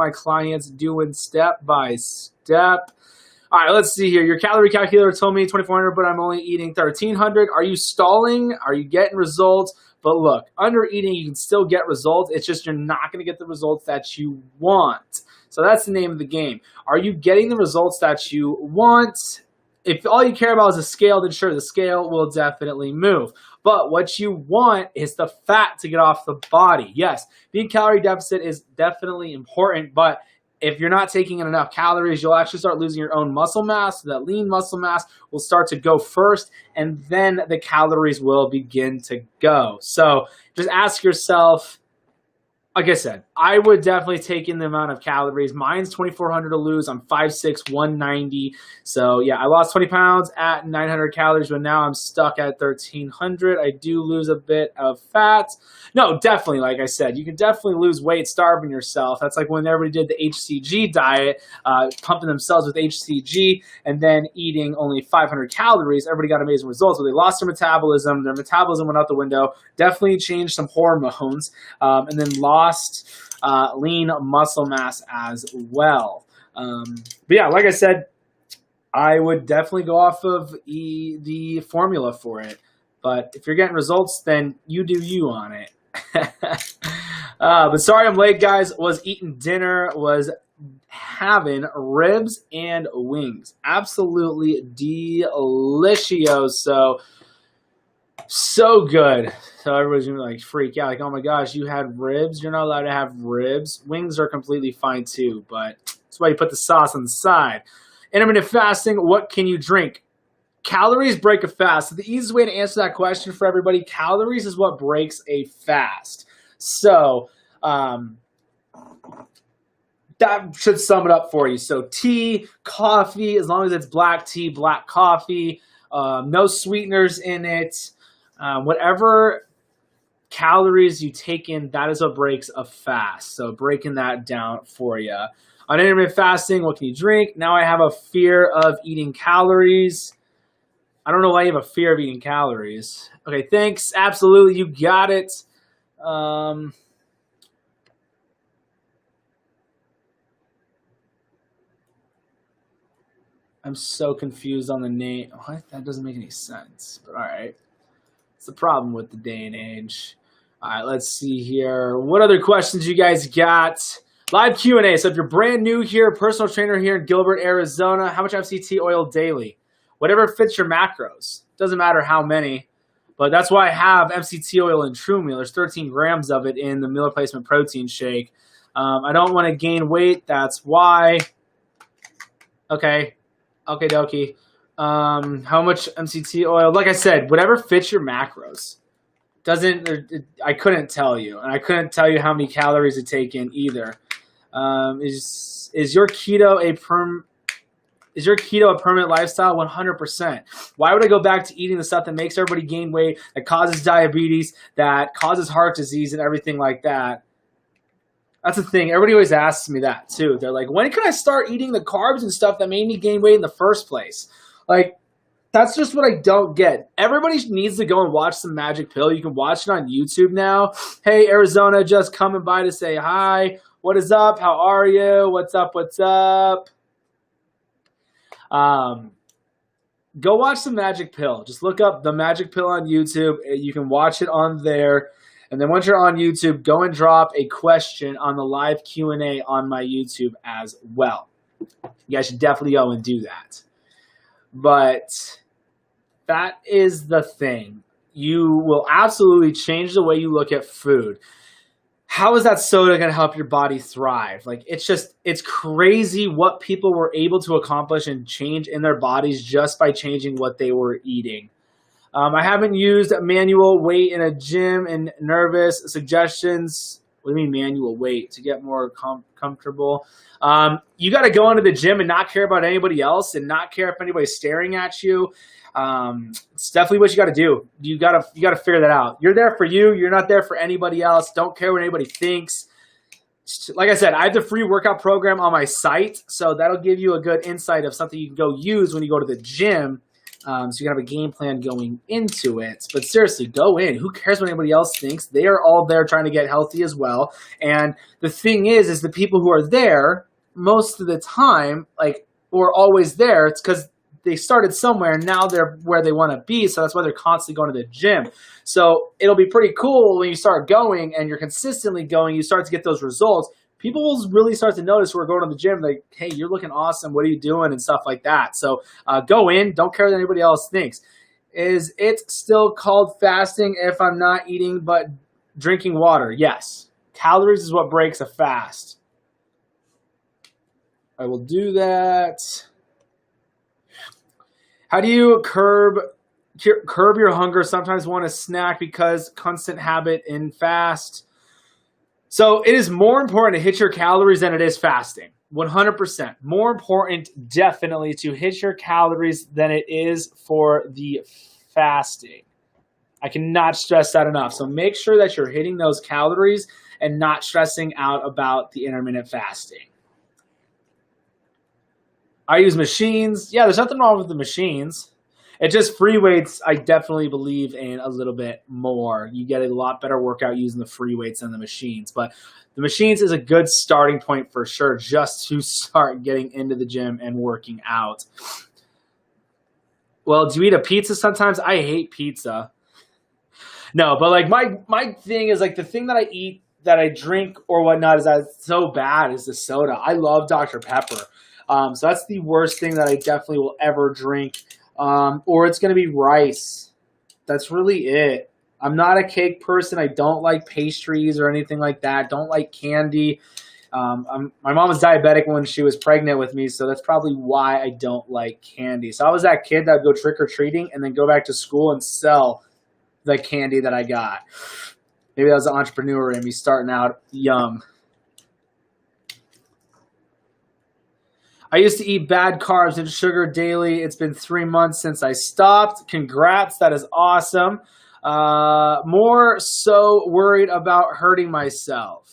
my clients doing step by step. All right, let's see here. Your calorie calculator told me 2,400, but I'm only eating 1,300. Are you stalling? Are you getting results? But look, under eating, you can still get results. It's just you're not going to get the results that you want. So that's the name of the game. Are you getting the results that you want? If all you care about is the scale, then sure, the scale will definitely move. But what you want is the fat to get off the body. Yes, being calorie deficit is definitely important, but if you're not taking in enough calories, you'll actually start losing your own muscle mass. So that lean muscle mass will start to go first, and then the calories will begin to go. So just ask yourself, like I said, I would definitely take in the amount of calories. Mine's 2,400 to lose. I'm 5'6", 190. So yeah, I lost 20 pounds at 900 calories, but now I'm stuck at 1,300. I do lose a bit of fat. No, definitely, like I said, you can definitely lose weight starving yourself. That's like when everybody did the HCG diet, pumping themselves with HCG and then eating only 500 calories. Everybody got amazing results. So they lost their metabolism went out the window, definitely changed some hormones, and then lost lean muscle mass as well. But yeah, like I said, I would definitely go off of the formula for it. But if you're getting results, then you do you on it. But sorry I'm late, guys. Was eating dinner, was having ribs and wings. Absolutely delicious. So good. So everybody's gonna be like freak out, like, oh my gosh, you had ribs? You're not allowed to have ribs. Wings are completely fine too, but that's why you put the sauce on the side. Intermittent fasting, what can you drink? Calories break a fast. So the easiest way to answer that question for everybody, calories is what breaks a fast. So that should sum it up for you. So tea, coffee, as long as it's black tea, black coffee, no sweeteners in it, whatever calories you take in, that is what breaks a fast. So breaking that down for you. On intermittent fasting, what can you drink? Now I have a fear of eating calories. I don't know why you have a fear of eating calories. Okay, thanks. Absolutely, you got it. I'm so confused on the name. What? That doesn't make any sense. But all right. It's the problem with the day and age. All right, let's see here. What other questions you guys got? Live Q&A. So if you're brand new here, personal trainer here in Gilbert, Arizona, how much MCT oil daily? Whatever fits your macros. Doesn't matter how many. But that's why I have MCT oil in True Meal. There's 13 grams of it in the meal replacement protein shake. I don't want to gain weight. That's why. Okay. Okay, dokie. How much MCT oil? Like I said, whatever fits your macros. I couldn't tell you. And I couldn't tell you how many calories to take in either. Is your keto a permanent lifestyle? 100%. Why would I go back to eating the stuff that makes everybody gain weight, that causes diabetes, that causes heart disease and everything like that? That's the thing. Everybody always asks me that too. They're like, when can I start eating the carbs and stuff that made me gain weight in the first place? Like, that's just what I don't get. Everybody needs to go and watch some Magic Pill. You can watch it on YouTube now. Hey, Arizona, just coming by to say hi. What is up? How are you? What's up? What's up? Go watch some Magic Pill. Just look up the Magic Pill on YouTube. You can watch it on there. And then once you're on YouTube, go and drop a question on the live Q&A on my YouTube as well. You guys should definitely go and do that. But that is the thing. You will absolutely change the way you look at food. How is that soda going to help your body thrive? Like, it's crazy what people were able to accomplish and change in their bodies just by changing what they were eating. I haven't used manual weight in a gym and nervous suggestions. What do you mean manual weight? To get more comfortable. You got to go into the gym and not care about anybody else and not care if anybody's staring at you. It's definitely what you got to do. You got to figure that out. You're there for you. You're not there for anybody else. Don't care what anybody thinks. Like I said, I have the free workout program on my site, so that'll give you a good insight of something you can go use when you go to the gym So you can have a game plan going into it. But seriously, go in. Who cares what anybody else thinks? They are all there trying to get healthy as well. And the thing is the people who are there most of the time, like, or always there, it's because they started somewhere and now they're where they want to be. So that's why they're constantly going to the gym. So it'll be pretty cool when you start going and you're consistently going, you start to get those results. People will really start to notice who are going to the gym, like, hey, you're looking awesome. What are you doing? And stuff like that. So go in. Don't care what anybody else thinks. Is it still called fasting if I'm not eating but drinking water? Yes. Calories is what breaks a fast. I will do that. How do you curb your hunger? Sometimes want a snack because constant habit in fast. So it is more important to hit your calories than it is fasting. 100%. More important, definitely, to hit your calories than it is for the fasting. I cannot stress that enough. So make sure that you're hitting those calories and not stressing out about the intermittent fasting. I use machines. Yeah, there's nothing wrong with the machines. It's just free weights, I definitely believe in a little bit more. You get a lot better workout using the free weights than the machines. But the machines is a good starting point for sure, just to start getting into the gym and working out. Well, do you eat a pizza sometimes? I hate pizza. No, but like my thing is like the thing that I eat, that I drink or whatnot is that it's so bad is the soda. I love Dr. Pepper. So that's the worst thing that I definitely will ever drink. Or it's going to be rice. That's really it. I'm not a cake person. I don't like pastries or anything like that. Don't like candy. My mom was diabetic when she was pregnant with me, so that's probably why I don't like candy. So I was that kid that would go trick-or-treating and then go back to school and sell the candy that I got. Maybe that was an entrepreneur in me starting out young. I used to eat bad carbs and sugar daily. It's been 3 months since I stopped. Congrats. That is awesome. More so worried about hurting myself.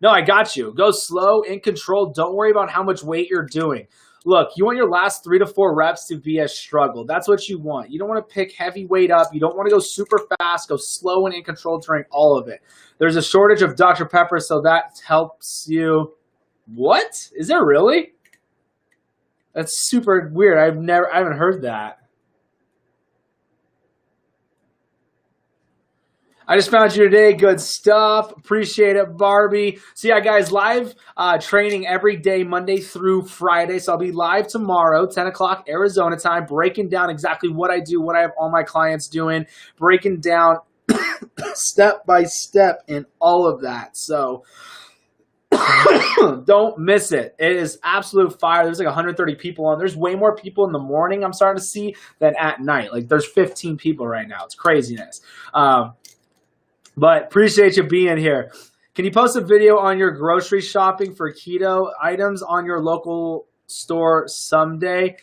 No, I got you. Go slow, in control. Don't worry about how much weight you're doing. Look, you want your last 3 to 4 reps to be a struggle. That's what you want. You don't want to pick heavy weight up. You don't want to go super fast. Go slow and in control during all of it. There's a shortage of Dr. Pepper, so that helps you. What? Is there really? That's super weird. I haven't heard that. I just found you today. Good stuff. Appreciate it, Barbie. So yeah, guys, live training every day, Monday through Friday. So I'll be live tomorrow, 10 o'clock Arizona time, breaking down exactly what I do, what I have all my clients doing, breaking down step by step and all of that. So don't miss it. It is absolute fire. There's like 130 people on. There's way more people in the morning I'm starting to see than at night. Like there's 15 people right now. It's craziness. But appreciate you being here. Can you post a video on your grocery shopping for keto items on your local store someday?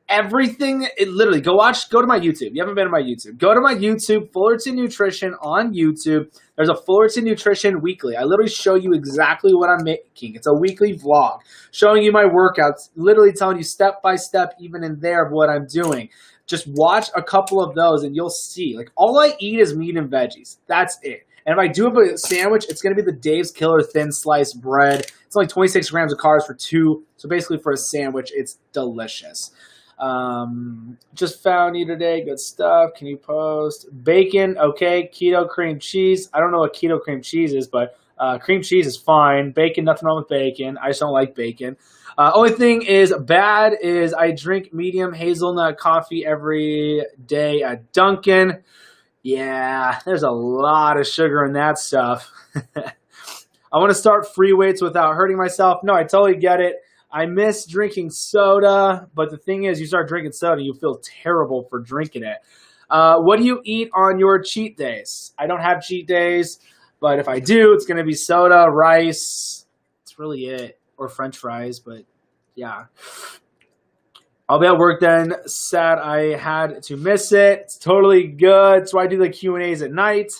Everything, literally, go to my YouTube. You haven't been to my YouTube. Go to my YouTube, Fullerton Nutrition on YouTube. There's a Fullerton Nutrition Weekly. I literally show you exactly what I'm making. It's a weekly vlog showing you my workouts, literally telling you step by step, even in there, of what I'm doing. Just watch a couple of those and you'll see. Like, all I eat is meat and veggies. That's it. And if I do have a sandwich, it's going to be the Dave's Killer thin sliced bread. It's only 26 grams of carbs for 2. So basically for a sandwich, it's delicious. Just found you today. Good stuff. Can you post bacon? Okay. Keto cream cheese. I don't know what keto cream cheese is, but cream cheese is fine. Bacon, nothing wrong with bacon. I just don't like bacon. Only thing is bad is I drink medium hazelnut coffee every day at Dunkin'. Yeah, there's a lot of sugar in that stuff. I want to start free weights without hurting myself. No, I totally get it. I miss drinking soda, but the thing is, you start drinking soda, you feel terrible for drinking it. What do you eat on your cheat days? I don't have cheat days, but if I do, it's going to be soda, rice. That's really it. Or French fries, but yeah. I'll be at work then. Sad I had to miss it. It's totally good. So I do the Q&As at night.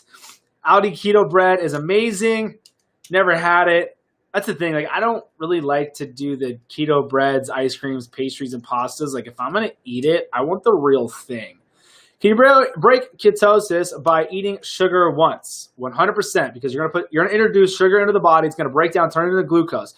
Aldi Keto Bread is amazing. Never had it. That's the thing. Like, I don't really like to do the keto breads, ice creams, pastries, and pastas. Like, if I'm going to eat it, I want the real thing. Can you break ketosis by eating sugar once? 100%, because you're going to introduce sugar into the body. It's going to break down, turn it into glucose.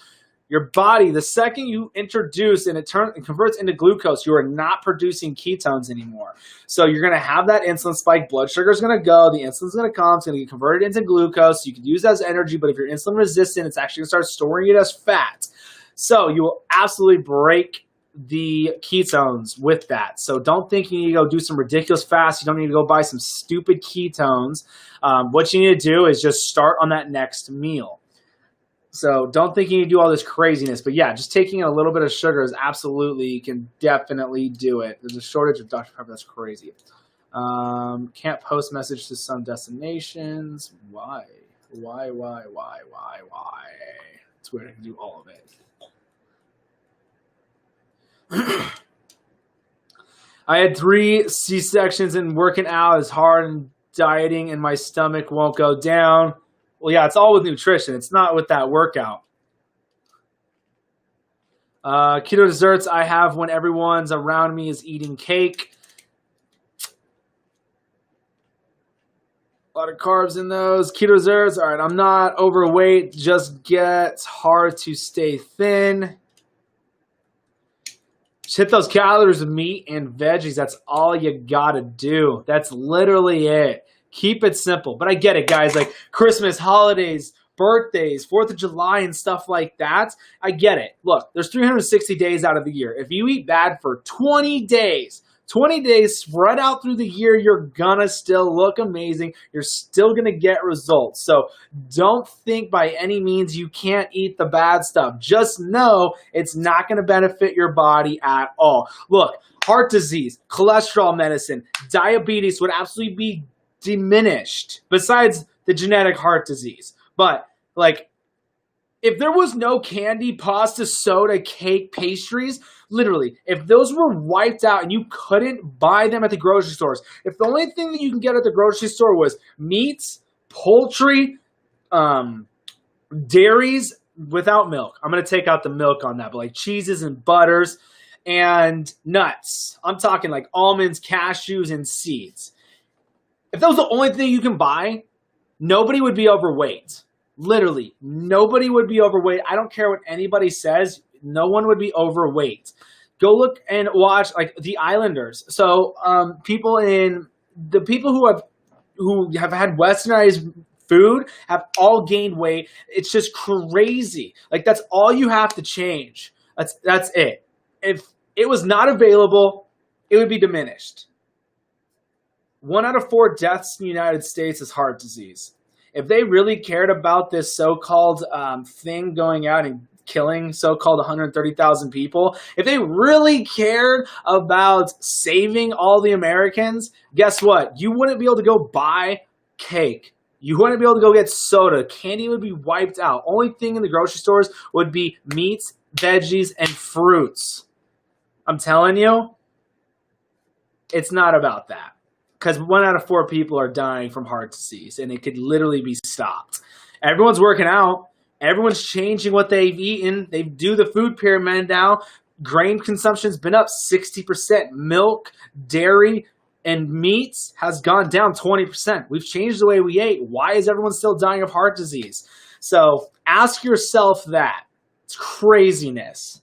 Your body, the second you introduce and it converts into glucose, you are not producing ketones anymore. So you're going to have that insulin spike. Blood sugar is going to go. The insulin's going to come. It's going to get converted into glucose. You can use that as energy, but if you're insulin resistant, it's actually going to start storing it as fat. So you will absolutely break the ketones with that. So don't think you need to go do some ridiculous fast. You don't need to go buy some stupid ketones. What you need to do is just start on that next meal. So don't think you need to do all this craziness. But yeah, just taking a little bit of sugar is absolutely, you can definitely do it. There's a shortage of Dr. Pepper. That's crazy. Can't post message to some destinations. Why? Why? It's weird I can do all of it. I had 3 C-sections and working out is hard and dieting and my stomach won't go down. Well, yeah, it's all with nutrition. It's not with that workout. Keto desserts I have when everyone's around me is eating cake. A lot of carbs in those. Keto desserts, all right, I'm not overweight. Just gets hard to stay thin. Just hit those calories with meat and veggies. That's all you got to do. That's literally it. Keep it simple. But I get it, guys. Like Christmas, holidays, birthdays, 4th of July, and stuff like that. I get it. Look, there's 360 days out of the year. If you eat bad for 20 days spread out through the year, you're gonna still look amazing. You're still gonna get results. So don't think by any means you can't eat the bad stuff. Just know it's not gonna benefit your body at all. Look, heart disease, cholesterol medicine, diabetes would absolutely be diminished besides the genetic heart disease. But like, if there was no candy, pasta, soda, cake, pastries, literally, if those were wiped out and you couldn't buy them at the grocery stores, if the only thing that you can get at the grocery store was meats, poultry, dairies without milk, I'm going to take out the milk on that, but like cheeses and butters and nuts, I'm talking like almonds, cashews, and seeds. If that was the only thing you can buy, nobody would be overweight. Literally, nobody would be overweight. I don't care what anybody says. No one would be overweight. Go look and watch like the Islanders. So people who have had westernized food have all gained weight. It's just crazy. Like that's all you have to change. That's it. If it was not available, it would be diminished. 1 out of 4 deaths in the United States is heart disease. If they really cared about this so-called thing going out and killing so-called 130,000 people, if they really cared about saving all the Americans, guess what? You wouldn't be able to go buy cake. You wouldn't be able to go get soda. Candy would be wiped out. Only thing in the grocery stores would be meats, veggies, and fruits. I'm telling you, it's not about that. Because 1 out of 4 people are dying from heart disease, and it could literally be stopped. Everyone's working out. Everyone's changing what they've eaten. They do the food pyramid now. Grain consumption's been up 60%. Milk, dairy, and meats has gone down 20%. We've changed the way we ate. Why is everyone still dying of heart disease? So ask yourself that. It's craziness.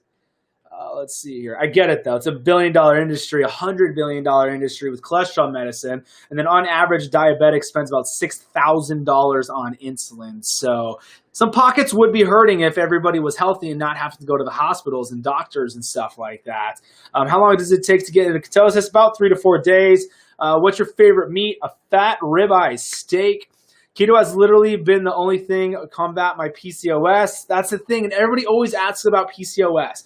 Let's see here. I get it, though. It's a $1 billion industry, $100 billion industry with cholesterol medicine. And then on average, diabetic spends about $6,000 on insulin. So some pockets would be hurting if everybody was healthy and not having to go to the hospitals and doctors and stuff like that. How long does it take to get into ketosis? About 3 to 4 days. What's your favorite meat? A fat ribeye steak. Keto has literally been the only thing to combat my PCOS. That's the thing. And everybody always asks about PCOS.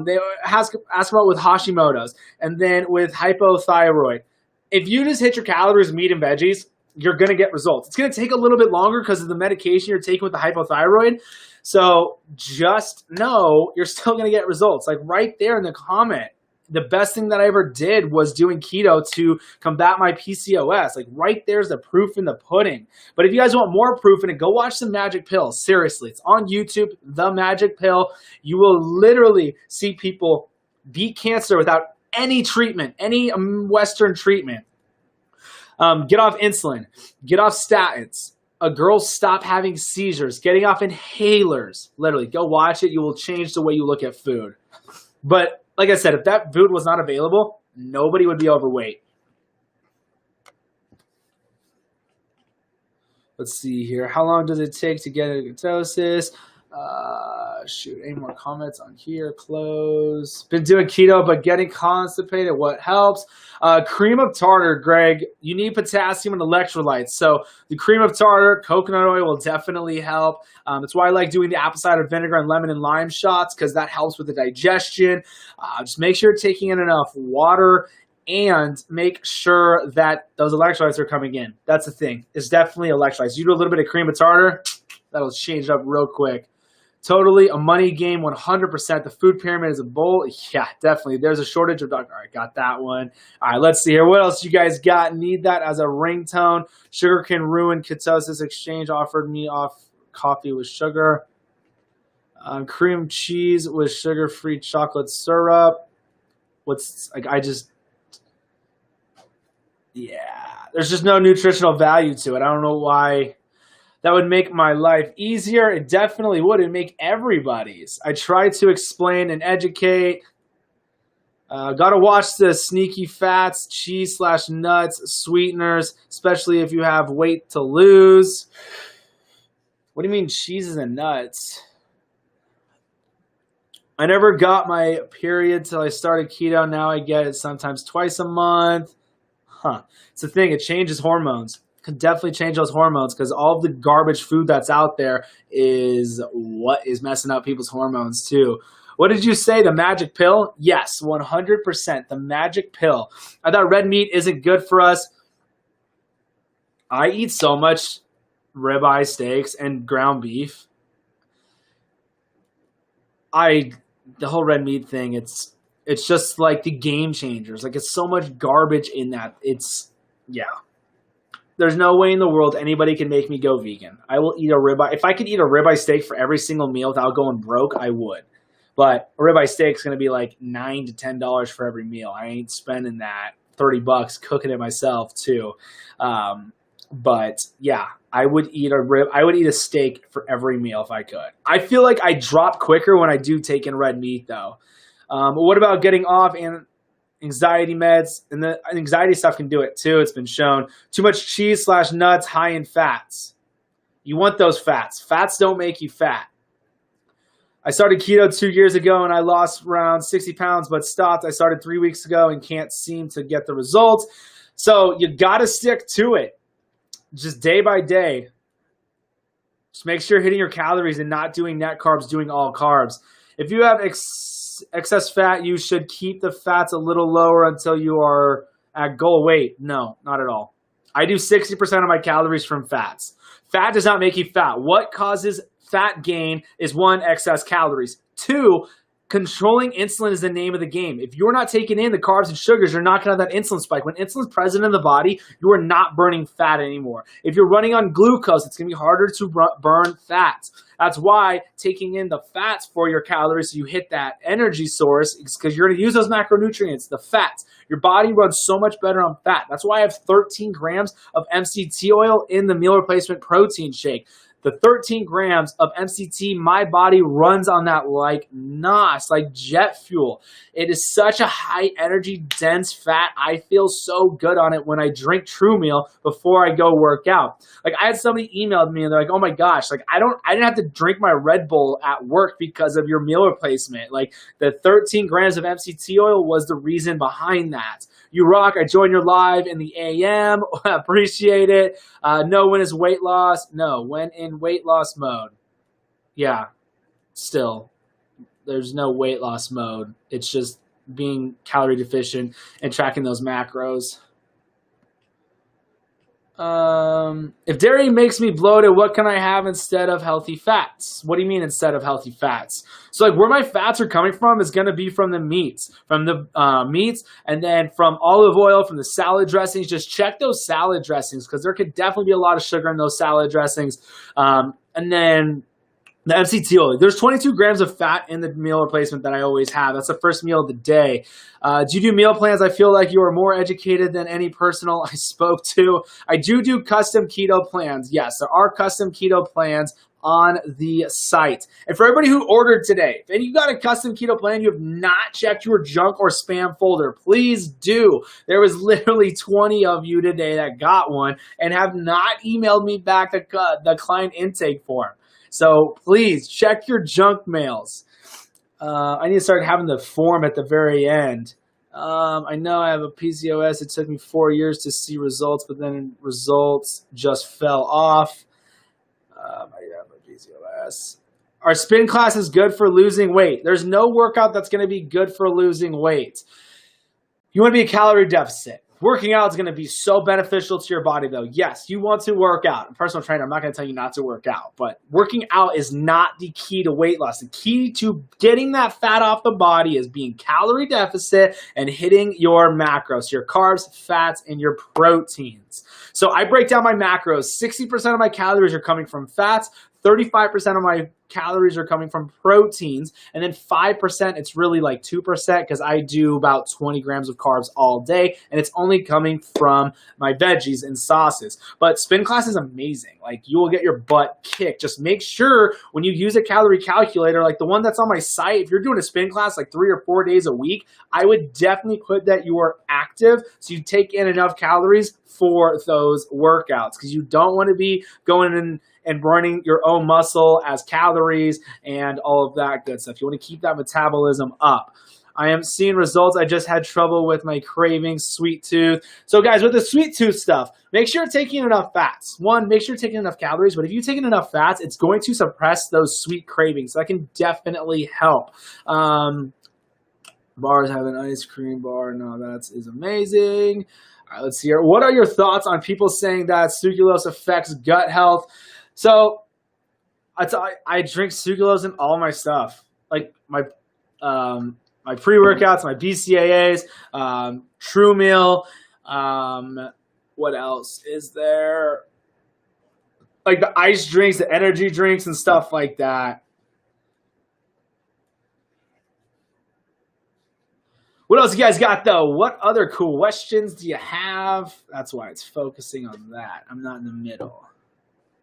They ask about with Hashimoto's and then with hypothyroid. If you just hit your calories, meat, and veggies, you're going to get results. It's going to take a little bit longer because of the medication you're taking with the hypothyroid. So just know you're still going to get results. Like right there in the comment, the best thing that I ever did was doing keto to combat my PCOS. Like right there's the proof in the pudding. But if you guys want more proof in it, go watch The Magic Pill. Seriously, it's on YouTube, The Magic Pill. You will literally see people beat cancer without any treatment, any Western treatment. Get off insulin, get off statins. A girl stop having seizures, getting off inhalers. Literally, go watch it. You will change the way you look at food. But like I said, if that food was not available, nobody would be overweight. Let's see here. How long does it take to get a ketosis? Shoot, any more comments on here? Close. Been doing keto, but getting constipated. What helps? Cream of tartar, Greg. You need potassium and electrolytes. So the cream of tartar, coconut oil will definitely help. That's why I like doing the apple cider vinegar and lemon and lime shots, because that helps with the digestion. Just make sure you're taking in enough water and make sure that those electrolytes are coming in. That's the thing. It's definitely electrolytes. You do a little bit of cream of tartar, that'll change it up real quick. Totally a money game, 100%. The food pyramid is a bowl. Yeah, definitely. There's a shortage of doctor. All right, got that one. All right, let's see here. What else you guys got? Need that as a ringtone. Sugar can ruin ketosis. Exchange offered me off coffee with sugar. Cream cheese with sugar-free chocolate syrup. Yeah. There's just no nutritional value to it. I don't know why. That would make my life easier. It definitely would. It'd make everybody's. I try to explain and educate. Got to watch the sneaky fats, cheese/nuts, sweeteners, especially if you have weight to lose. What do you mean cheeses and nuts? I never got my period till I started keto. Now I get it sometimes twice a month. It's the thing. It changes hormones. Could definitely change those hormones, because all of the garbage food that's out there is what is messing up people's hormones too. What did you say? The magic pill? Yes, 100%. The magic pill. I thought red meat isn't good for us. I eat so much ribeye steaks and ground beef. The whole red meat thing, it's just like the game changers. Like, it's so much garbage in that. Yeah. There's no way in the world anybody can make me go vegan. I will eat a ribeye. If I could eat a ribeye steak for every single meal without going broke, I would. But a ribeye steak is going to be like $9 to $10 for every meal. I ain't spending that $30 cooking it myself too. But yeah, I would eat a steak for every meal if I could. I feel like I drop quicker when I do take in red meat though. What about getting off anxiety meds? And the anxiety stuff can do it too. It's been shown. Too much cheese/nuts, high in fats. You want those fats. Fats don't make you fat. I started keto 2 years ago and I lost around 60 pounds, but stopped. I started 3 weeks ago and can't seem to get the results. So you got to stick to it. Just day by day. Just make sure you're hitting your calories and not doing net carbs, doing all carbs. If you have excess fat, you should keep the fats a little lower until you are at goal weight. No, not at all. I do 60% of my calories from fats. Fat does not make you fat. What causes fat gain is 1, excess calories. 2, controlling insulin is the name of the game. If you're not taking in the carbs and sugars, you're not going to have that insulin spike. When insulin is present in the body, you are not burning fat anymore. If you're running on glucose, it's going to be harder to burn fats. That's why taking in the fats for your calories so you hit that energy source, because you're going to use those macronutrients, the fats. Your body runs so much better on fat. That's why I have 13 grams of MCT oil in the meal replacement protein shake. The 13 grams of MCT, my body runs on that like NOS, like jet fuel. It is such a high energy, dense fat. I feel so good on it when I drink True Meal before I go work out. Like, I had somebody emailed me and they're like, oh my gosh, like I didn't have to drink my Red Bull at work because of your meal replacement. Like, the 13 grams of MCT oil was the reason behind that. You rock. I joined your live in the AM. Appreciate it. No, when is weight loss? No, when in weight loss mode. Yeah, still, there's no weight loss mode. It's just being calorie deficient and tracking those macros. If dairy makes me bloated, what can I have instead of healthy fats? What do you mean instead of healthy fats? So like where my fats are coming from is going to be from the meats, and then from olive oil, from the salad dressings. Just check those salad dressings because there could definitely be a lot of sugar in those salad dressings. And then the MCT oil. There's 22 grams of fat in the meal replacement that I always have. That's the first meal of the day. Do you do meal plans? I feel like you are more educated than any personal I spoke to. I do custom keto plans. Yes, there are custom keto plans on the site. And for everybody who ordered today, if you got a custom keto plan, you have not checked your junk or spam folder, please do. There was literally 20 of you today that got one and have not emailed me back the client intake form. So please check your junk mails. I need to start having the form at the very end. I know I have a PCOS. It took me 4 years to see results, but then results just fell off. I have a PCOS. Our spin class is good for losing weight. There's no workout that's going to be good for losing weight. You want to be a calorie deficit. Working out is going to be so beneficial to your body, though. Yes, you want to work out. I'm a personal trainer. I'm not going to tell you not to work out. But working out is not the key to weight loss. The key to getting that fat off the body is being calorie deficit and hitting your macros, your carbs, fats, and your proteins. So I break down my macros. 60% of my calories are coming from fats. 35% of my calories are coming from proteins, and then 5%, it's really like 2% because I do about 20 grams of carbs all day, and it's only coming from my veggies and sauces. But spin class is amazing. Like, you will get your butt kicked. Just make sure when you use a calorie calculator, like the one that's on my site, if you're doing a spin class like 3 or 4 days a week, I would definitely put that you are active so you take in enough calories for those workouts, because you don't want to be going in and burning your own muscle as calories and all of that good stuff. You want to keep that metabolism up. I am seeing results. I just had trouble with my cravings, sweet tooth. So guys, with the sweet tooth stuff, make sure you're taking enough fats. One, make sure you're taking enough calories, but if you're taking enough fats, it's going to suppress those sweet cravings. So that can definitely help. Bars have an ice cream bar. No, that is amazing. All right, let's see here. What are your thoughts on people saying that sucralose affects gut health? So I drink sucralose in all my stuff, like my pre-workouts, my BCAAs, True Meal. What else is there? Like the ice drinks, the energy drinks, and stuff like that. What else you guys got, though? What other questions do you have? That's why it's focusing on that. I'm not in the middle.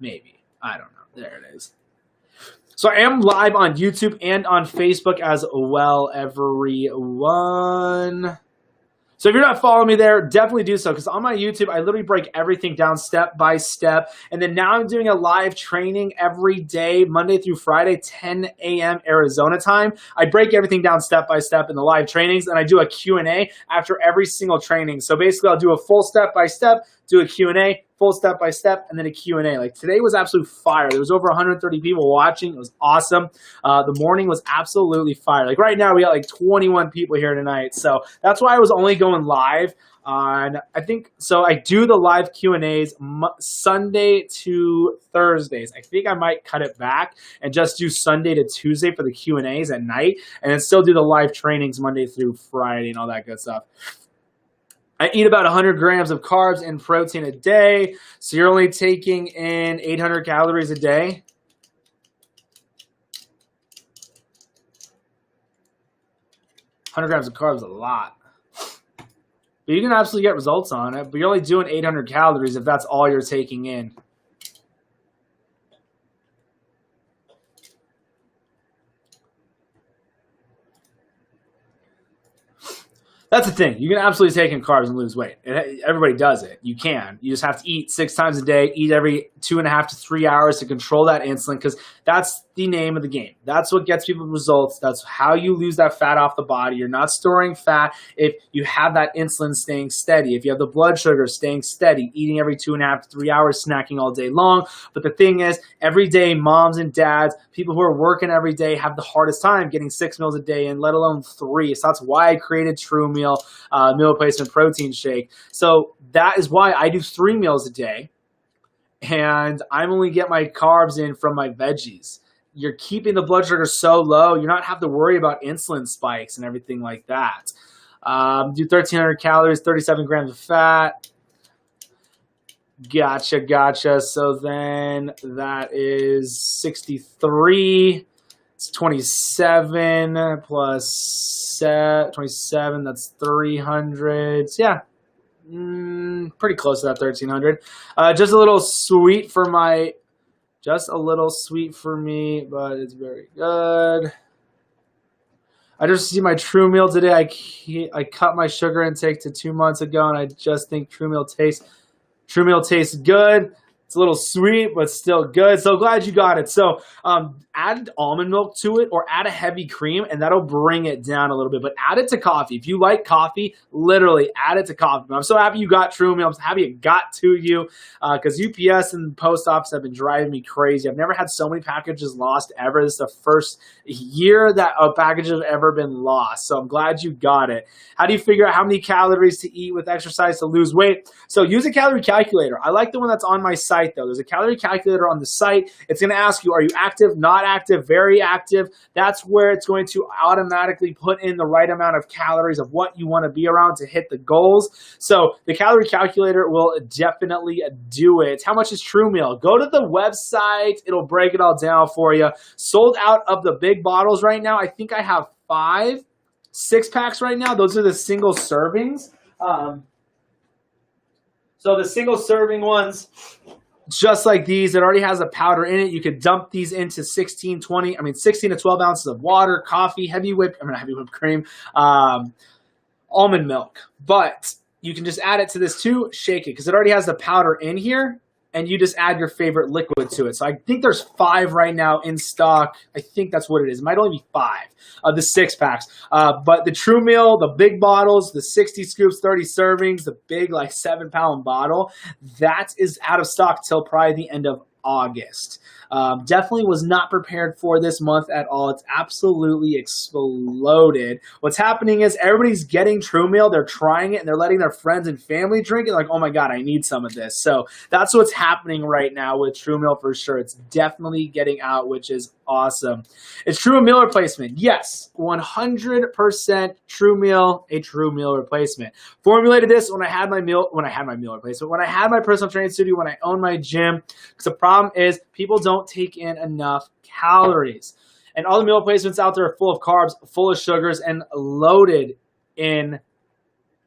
Maybe. I don't know. There it is. So I am live on YouTube and on Facebook as well, everyone. So if you're not following me there, definitely do so, because on my YouTube, I literally break everything down step by step. And then now I'm doing a live training every day, Monday through Friday, 10 a.m. Arizona time. I break everything down step by step in the live trainings, and I do a Q&A after every single training. So basically, I'll do a full step by step, do a Q&A, full step by step, and then a Q&A. Like today was absolute fire. There was over 130 people watching. It was awesome. The morning was absolutely fire. Like right now, we got like 21 people here tonight. So that's why I was only going live on, I think, so I do the live Q&As Sunday to Thursdays. I think I might cut it back and just do Sunday to Tuesday for the Q&As at night, and then still do the live trainings Monday through Friday and all that good stuff. I eat about 100 grams of carbs and protein a day, so you're only taking in 800 calories a day. Grams of carbs is a lot. But you can absolutely get results on it, but you're only doing 800 calories if that's all you're taking in. That's the thing. You can absolutely take in carbs and lose weight. Everybody does it. You can. You just have to eat 6 times a day, eat every 2.5 to 3 hours to control that insulin, because that's the name of the game. That's what gets people results. That's how you lose that fat off the body. You're not storing fat if you have that insulin staying steady, if you have the blood sugar staying steady, eating every 2.5 to 3 hours, snacking all day long. But the thing is, every day, moms and dads, people who are working every day have the hardest time getting 6 meals a day and let alone 3. So that's why I created True Meal, meal replacement protein shake. So that is why I do 3 meals a day. And I only get my carbs in from my veggies. You're keeping the blood sugar so low, you don't have to worry about insulin spikes and everything like that. Do 1,300 calories, 37 grams of fat. Gotcha. So then that is 63. It's 27 plus 27. That's 300. So yeah. Pretty close to that 1,300. Just a little sweet for me, but it's very good. I just see my True Meal today. I cut my sugar intake to 2 months ago, and I just think True Meal tastes good. It's a little sweet, but still good. So glad you got it. So add almond milk to it or add a heavy cream, and that'll bring it down a little bit. But add it to coffee. If you like coffee, literally add it to coffee. But I'm so happy you got True Meal. I'm happy it got to you because UPS and post office have been driving me crazy. I've never had so many packages lost ever. This is the first year that a package has ever been lost. So I'm glad you got it. How do you figure out how many calories to eat with exercise to lose weight? So use a calorie calculator. I like the one that's on my site, though. There's a calorie calculator on the site. It's going to ask you, are you active, not active, very active? That's where it's going to automatically put in the right amount of calories of what you want to be around to hit the goals. So the calorie calculator will definitely do it. How much is True Meal? Go to the website. It'll break it all down for you. Sold out of the big bottles right now. I think I have 5 6-packs right now. Those are the single servings. So the single serving ones, just like these, it already has a powder in it. You could dump these into 16 to 12 ounces of water, coffee, heavy whipped cream, almond milk. But you can just add it to this too, shake it, because it already has the powder in here, and you just add your favorite liquid to it. So I think there's 5 right now in stock. I think that's what it is. It might only be 5 of the 6-packs. But the True Meal, the big bottles, the 60 scoops, 30 servings, the big 7-pound bottle, that is out of stock till probably the end of August. Definitely was not prepared for this month at all. It's absolutely exploded. What's happening is everybody's getting True Meal. They're trying it and they're letting their friends and family drink it. Like, oh my God, I need some of this. So that's what's happening right now with True Meal for sure. It's definitely getting out, which is awesome. Is True a meal replacement? Yes, 100% True Meal, a True Meal replacement. Formulated this when I had my meal replacement, when I had my personal training studio, when I owned my gym, because the problem is people don't take in enough calories. And all the meal replacements out there are full of carbs, full of sugars, and loaded in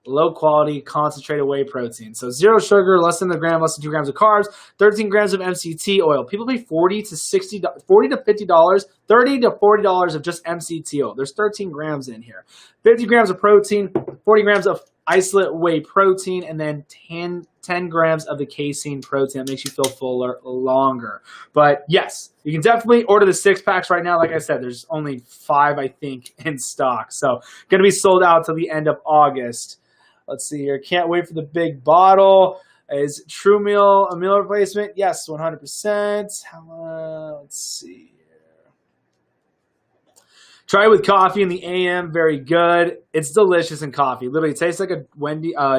low-quality concentrated whey protein. So 0 sugar, less than a gram, less than 2 grams of carbs, 13 grams of MCT oil. People pay $40 to $50, $30 to $40 of just MCT oil. There's 13 grams in here. 50 grams of protein, 40 grams of isolate whey protein, and then 10 grams of the casein protein. That makes you feel fuller longer. But yes, you can definitely order the 6-packs right now. Like I said, there's only 5, I think, in stock. So going to be sold out till the end of August. Let's see here. Can't wait for the big bottle. Is True Meal a meal replacement? Yes, 100%. Let's see. Try it with coffee in the AM. Very good. It's delicious in coffee. Literally, it tastes like a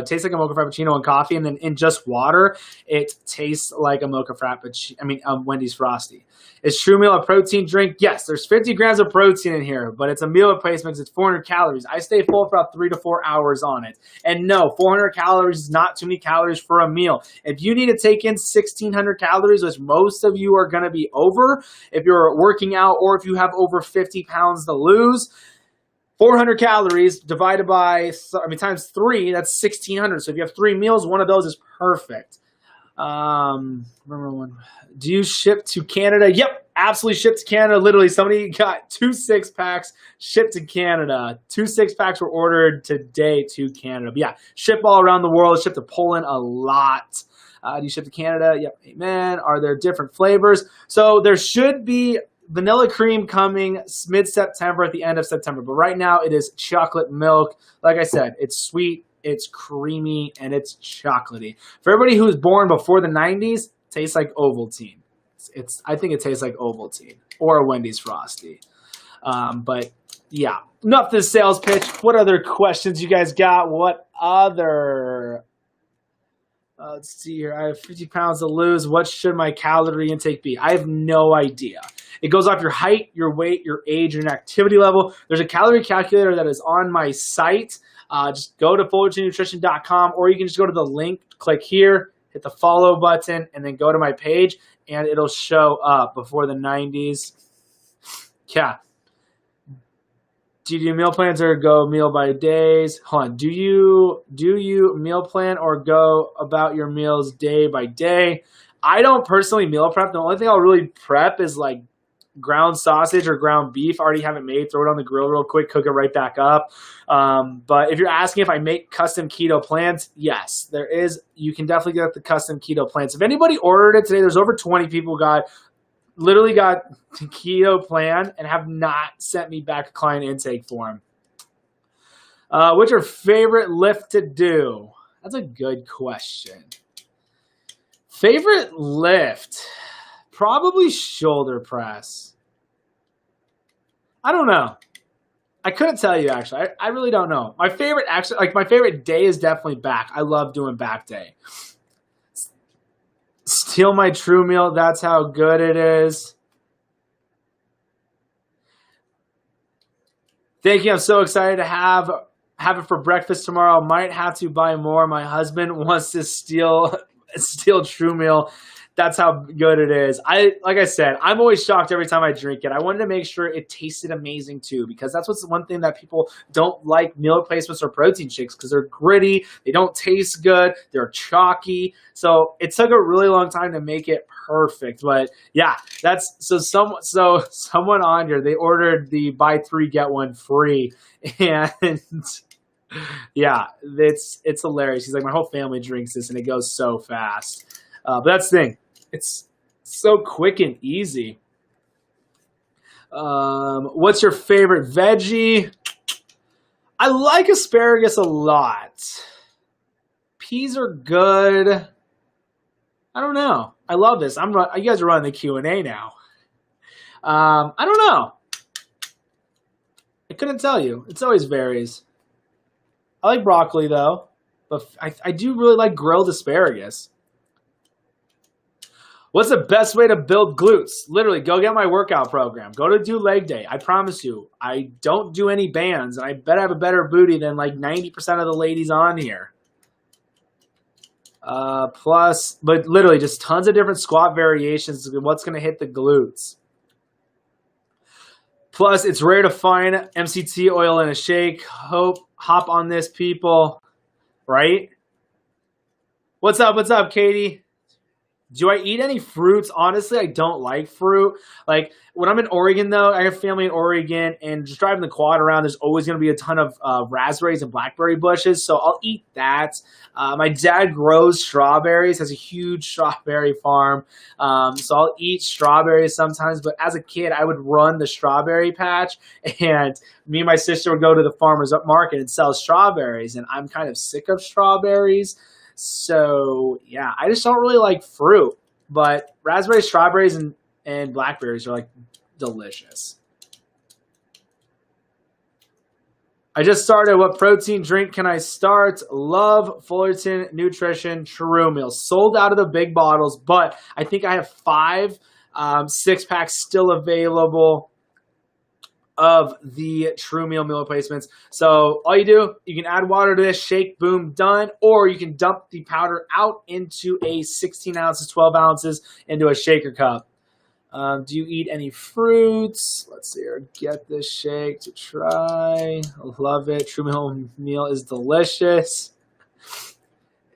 tastes like a mocha frappuccino in coffee, and then in just water, it tastes like a mocha frappuccino. Wendy's Frosty. Is True Meal a protein drink? Yes. There's 50 grams of protein in here, but it's a meal replacement. It's 400 calories. I stay full for about 3 to 4 hours on it. And no, 400 calories is not too many calories for a meal. If you need to take in 1,600 calories, which most of you are going to be over, if you're working out or if you have over 50 pounds to lose, 400 calories divided by times 3, that's 1,600. So if you have 3 meals, one of those is perfect. Do you ship to Canada? Yep, absolutely ship to Canada. Literally, somebody got 2 6-packs shipped to Canada. 2 6-packs were ordered today to Canada. But yeah, ship all around the world. Ship to Poland a lot. Do you ship to Canada? Yep, amen. Are there different flavors? So there should be vanilla cream coming mid-September at the end of September. But right now it is chocolate milk. Like I said, it's sweet, it's creamy, and it's chocolatey. For everybody who was born before the 90s, tastes like Ovaltine. I think it tastes like Ovaltine or a Wendy's Frosty. But yeah, enough this sales pitch. What other questions you guys got? What other? Let's see here. I have 50 pounds to lose. What should my calorie intake be? I have no idea. It goes off your height, your weight, your age, and activity level. There's a calorie calculator that is on my site. Just go to FullertonNutrition.com, or you can just go to the link, click here, hit the follow button, and then go to my page, and it'll show up before the 90s. Yeah. Do you do meal plans or go meal by days? Hold on. Do you meal plan or go about your meals day by day? I don't personally meal prep. The only thing I'll really prep is like ground sausage or ground beef. I already have it made. Throw it on the grill real quick, cook it right back up. But if you're asking if I make custom keto plans, yes, there is. You can definitely get the custom keto plans. If anybody ordered it today, there's over 20 people literally got the keto plan and have not sent me back a client intake form. What's your favorite lift to do? That's a good question. Favorite lift? Probably shoulder press. I don't know. I couldn't tell you, actually. I really don't know. My favorite day is definitely back. I love doing back day. Steal my true meal. That's how good it is. Thank you. I'm so excited to have it for breakfast tomorrow. Might have to buy more. My husband wants to steal true meal. That's how good it is. Like I said, I'm always shocked every time I drink it. I wanted to make sure it tasted amazing too, because that's what's one thing that people don't like meal replacements or protein shakes, because they're gritty, they don't taste good, they're chalky. So it took a really long time to make it perfect. But yeah, someone on here, they ordered the buy 3 get 1 free, and yeah, it's hilarious. He's like, my whole family drinks this and it goes so fast. But that's the thing. It's so quick and easy. What's your favorite veggie? I like asparagus a lot. Peas are good. I don't know. I love this. You guys are running the Q&A now. I don't know. I couldn't tell you. It always varies. I like broccoli though, but I do really like grilled asparagus. What's the best way to build glutes? Literally, go get my workout program. Go to do leg day. I promise you, I don't do any bands, and I bet I have a better booty than like 90% of the ladies on here. But literally, just tons of different squat variations. What's going to hit the glutes? Plus, it's rare to find MCT oil in a shake. Hop on this, people. Right? What's up? What's up, Katie? Do I eat any fruits? Honestly, I don't like fruit. Like when I'm in Oregon, though, I have family in Oregon, and just driving the quad around, there's always going to be a ton of raspberries and blackberry bushes, so I'll eat that. My dad grows strawberries, has a huge strawberry farm, so I'll eat strawberries sometimes. But as a kid, I would run the strawberry patch, and me and my sister would go to the farmer's market and sell strawberries, and I'm kind of sick of strawberries. So, yeah, I just don't really like fruit, but raspberries, strawberries, and blackberries are, like, delicious. I just started. What protein drink can I start? Love Fullerton Nutrition True Meal. Sold out of the big bottles, but I think I have 5 6-packs still available of the True Meal meal replacements. So all you do, you can add water to this, shake, boom, done, or you can dump the powder out into a 16 ounces, 12 ounces into a shaker cup. Do you eat any fruits? Let's see here. Get this shake to try. I love it. True Meal is delicious.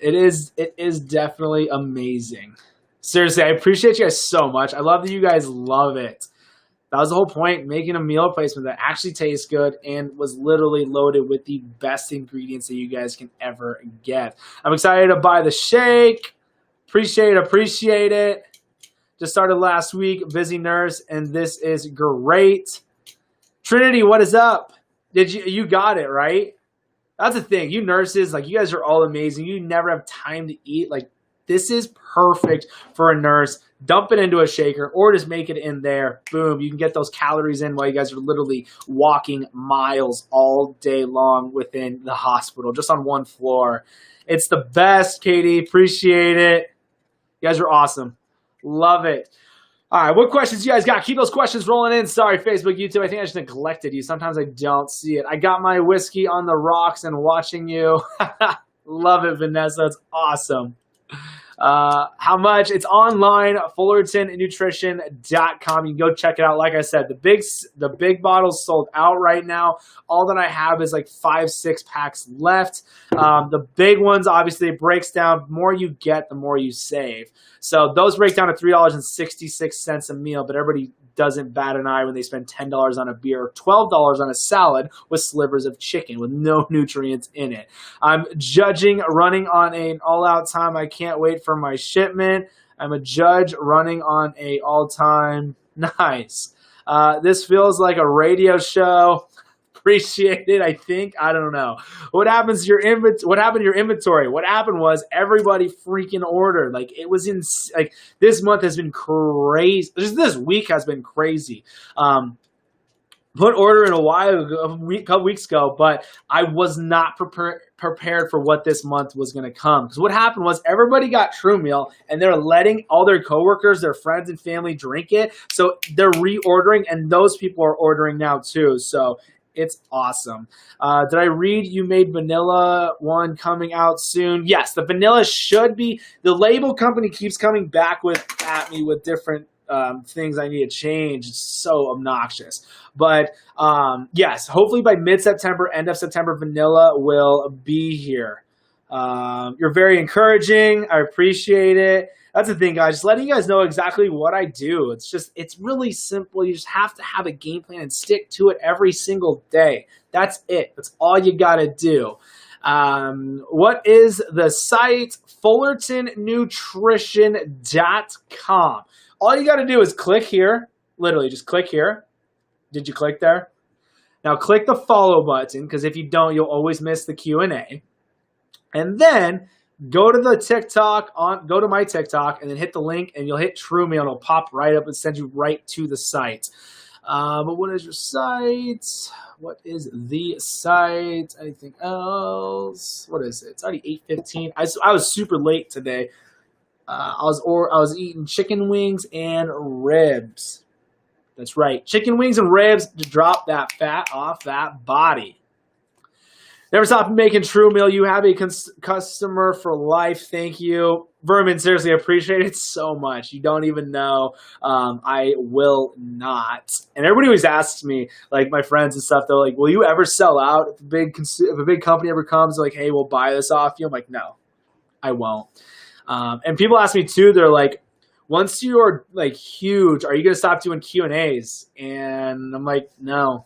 It is definitely amazing. Seriously, I appreciate you guys so much. I love that you guys love it. That was the whole point, making a meal replacement that actually tastes good and was literally loaded with the best ingredients that you guys can ever get. I'm excited to buy the shake. Appreciate it. Just started last week. Busy nurse, and this is great. Trinity, what is up? You got it, right? That's the thing. You nurses, like, you guys are all amazing. You never have time to eat. Like, this is perfect for a nurse. Dump it into a shaker or just make it in there. Boom. You can get those calories in while you guys are literally walking miles all day long within the hospital, just on one floor. It's the best, Katie. Appreciate it. You guys are awesome. Love it. All right, what questions you guys got? Keep those questions rolling in. Sorry, Facebook, YouTube. I think I just neglected you. Sometimes I don't see it. I got my whiskey on the rocks and watching you. Love it, Vanessa. It's awesome. How much? It's online, FullertonNutrition.com. You can go check it out. Like I said, the big bottle's sold out right now. All that I have is like 5-6 packs left. The big ones, obviously, it breaks down. The more you get, the more you save. So those break down to $3.66 a meal, but everybody doesn't bat an eye when they spend $10 on a beer or $12 on a salad with slivers of chicken with no nutrients in it. I'm judging running on an all-out time. I can't wait for my shipment. I'm a judge running on a all-time. Nice. This feels like a radio show. Appreciate it, I think. I don't know. What happened to your inventory? What happened was everybody freaking ordered. Like, it was like, this month has been crazy. Just this week has been crazy. Put order in a couple weeks ago, but I was not prepared for what this month was going to come. Because what happened was everybody got True Meal, and they're letting all their coworkers, their friends and family drink it. So they're reordering, and those people are ordering now too. So it's awesome. Did I read you made vanilla one coming out soon? Yes, the vanilla should be. The label company keeps coming back at me with different things I need to change. It's so obnoxious. But yes, hopefully by mid-September, end of September, vanilla will be here. You're very encouraging. I appreciate it. That's the thing, guys. Just letting you guys know exactly what I do. It's really simple. You just have to have a game plan and stick to it every single day. That's it. That's all you got to do. What is the site? FullertonNutrition.com. All you got to do is click here. Literally, just click here. Did you click there? Now click the follow button, because if you don't, you'll always miss the Q&A. And then go to the TikTok, go to my TikTok, and then hit the link, and you'll hit True Meal, and it'll pop right up and send you right to the site. But what is your site? What is the site? Anything else? What is it? It's already 8:15. I was super late today. I was eating chicken wings and ribs. That's right, chicken wings and ribs to drop that fat off that body. Never stop making True Meal. You have a customer for life. Thank you. Vermin, seriously, I appreciate it so much. You don't even know. I will not. And everybody always asks me, like my friends and stuff, they're like, will you ever sell out? If a big company ever comes, like, hey, we'll buy this off you. I'm like, no, I won't. And people ask me too, they're like, once you're like huge, are you going to stop doing Q&As? And I'm like, no,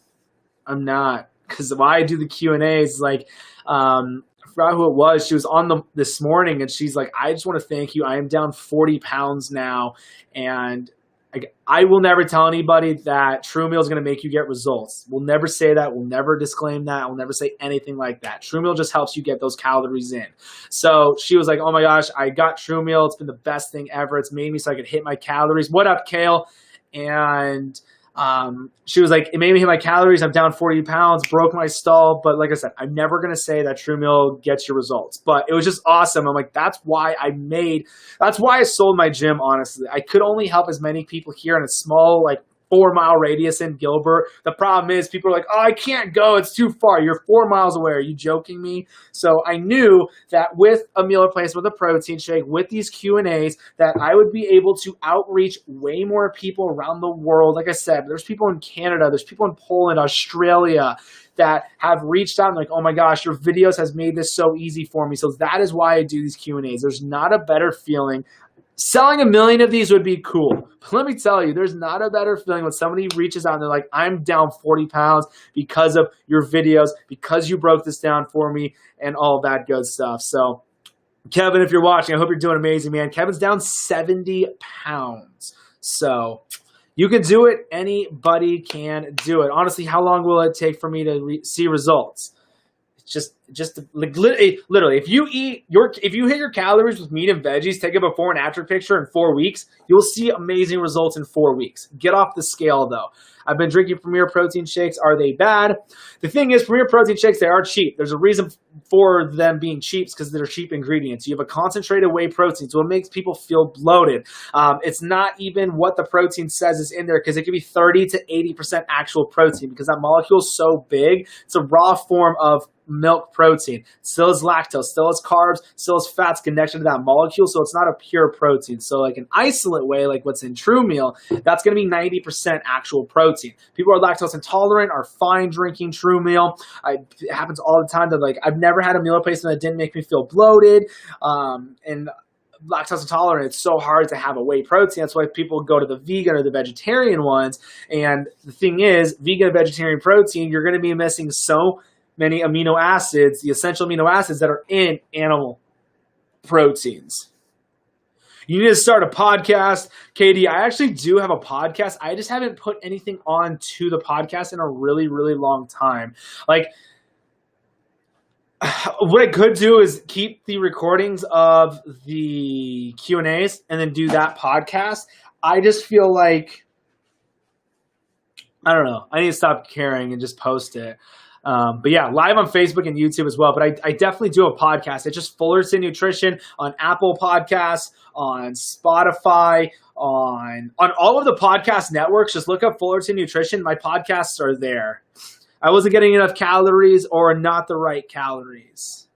I'm not. Because why I do the Q&As, like, I forgot who it was. She was on this morning, and she's like, I just want to thank you. I am down 40 pounds now, and I will never tell anybody that True Meal is going to make you get results. We'll never say that. We'll never disclaim that. We'll never say anything like that. True Meal just helps you get those calories in. So she was like, oh my gosh, I got True Meal. It's been the best thing ever. It's made me so I could hit my calories. What up, Kale? And she was like, it made me hit my calories. I'm down 40 pounds, broke my stall. But like I said, I'm never going to say that True Meal gets your results. But it was just awesome. I'm like, that's why I sold my gym, honestly. I could only help as many people here in a small, like, 4-mile radius in Gilbert. The problem is people are like, oh, I can't go. It's too far. You're 4 miles away. Are you joking me? So I knew that with a meal replacement, with a protein shake, with these Q&As, that I would be able to outreach way more people around the world. Like I said, there's people in Canada, there's people in Poland, Australia, that have reached out and like, oh my gosh, your videos has made this so easy for me. So that is why I do these Q&As. There's not a better feeling. Selling 1 million of these would be cool. But let me tell you, there's not a better feeling when somebody reaches out and they're like, I'm down 40 pounds because of your videos, because you broke this down for me, and all that good stuff. So Kevin, if you're watching, I hope you're doing amazing, man. Kevin's down 70 pounds. So you can do it. Anybody can do it. Honestly, how long will it take for me to see results? Just like literally, if you hit your calories with meat and veggies, take a before and after picture in 4 weeks, you'll see amazing results in 4 weeks. Get off the scale though. I've been drinking Premier protein shakes. Are they bad? The thing is, Premier protein shakes, they are cheap. There's a reason for them being cheap because they're cheap ingredients. You have a concentrated whey protein, so it makes people feel bloated. It's not even what the protein says is in there because it can be 30 to 80% actual protein because that molecule is so big. It's a raw form of milk protein. Still has lactose, still has carbs, still has fats connected to that molecule, so it's not a pure protein. So like an isolate whey, like what's in True Meal, that's going to be 90% actual protein. People who are lactose intolerant are fine drinking True Meal. It happens all the time that like I've never had a meal replacement that didn't make me feel bloated. And lactose intolerant, it's so hard to have a whey protein. That's why people go to the vegan or the vegetarian ones. And the thing is, vegan and vegetarian protein, you're going to be missing so many amino acids, the essential amino acids that are in animal proteins. You need to start a podcast. Katie, I actually do have a podcast. I just haven't put anything on to the podcast in a really, really long time. Like, what I could do is keep the recordings of the Q&As and then do that podcast. I just feel like, I don't know. I need to stop caring and just post it. But yeah, live on Facebook and YouTube as well. But I definitely do a podcast. It's just Fullerton Nutrition on Apple Podcasts, on Spotify, on all of the podcast networks. Just look up Fullerton Nutrition. My podcasts are there. I wasn't getting enough calories or not the right calories.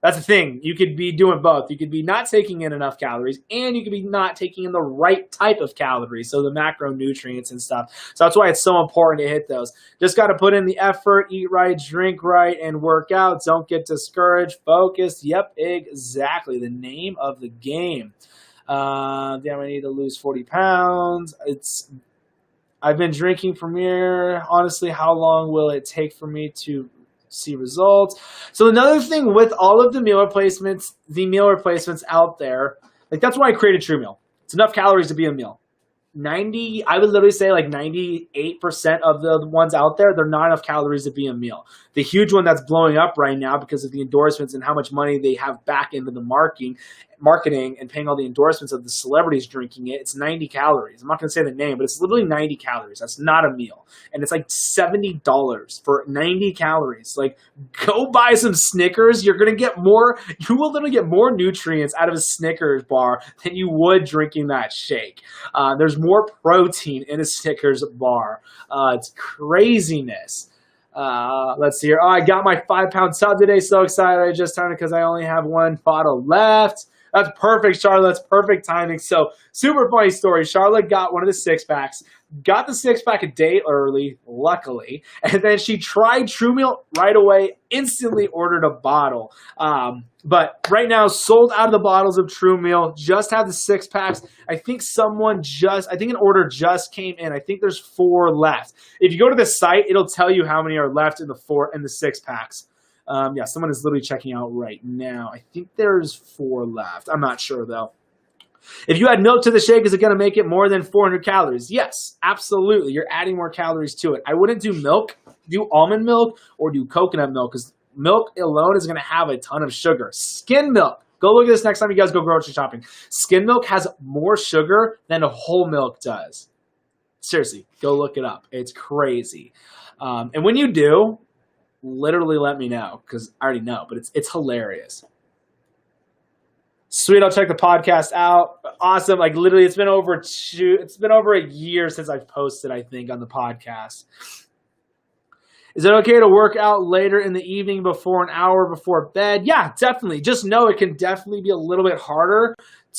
That's the thing. You could be doing both. You could be not taking in enough calories and you could be not taking in the right type of calories, so the macronutrients and stuff. So that's why it's so important to hit those. Just got to put in the effort, eat right, drink right, and work out. Don't get discouraged. Focus. Yep, exactly. The name of the game. Damn, I need to lose 40 pounds. I've been drinking Premier. Honestly, how long will it take for me to see results? So another thing with all of the meal replacements out there, like that's why I created True Meal. It's enough calories to be a meal. I would literally say like 98% of the ones out there, they're not enough calories to be a meal. The huge one that's blowing up right now because of the endorsements and how much money they have back into the marketing and paying all the endorsements of the celebrities drinking it, it's 90 calories. I'm not going to say the name, but it's literally 90 calories. That's not a meal. And it's like $70 for 90 calories. Like, go buy some Snickers. You're going to get more. You will literally get more nutrients out of a Snickers bar than you would drinking that shake. There's more protein in a Snickers bar. It's craziness. Let's see here. Oh, I got my 5-pound sub today. So excited. I just turned it because I only have one bottle left. That's perfect, Charlotte. That's perfect timing. So, super funny story. Charlotte got one of the 6-packs, got the 6-pack a day early, luckily, and then she tried True Meal right away, instantly ordered a bottle. But right now, sold out of the bottles of True Meal, just have the 6-packs. I think an order just came in. I think there's 4 left. If you go to the site, it'll tell you how many are left in the 6-packs. Yeah, someone is literally checking out right now. I think there's 4 left. I'm not sure, though. If you add milk to the shake, is it going to make it more than 400 calories? Yes, absolutely. You're adding more calories to it. I wouldn't do milk, do almond milk, or do coconut milk, because milk alone is going to have a ton of sugar. Skim milk. Go look at this next time you guys go grocery shopping. Skim milk has more sugar than a whole milk does. Seriously, go look it up. It's crazy. And when you do, literally let me know, because I already know, but it's hilarious. Sweet, I'll check the podcast out. Awesome. Like literally it's been over a year since I've posted, I think, on the podcast. Is it okay to work out later in the evening before an hour before bed? Yeah, definitely. Just know it can definitely be a little bit harder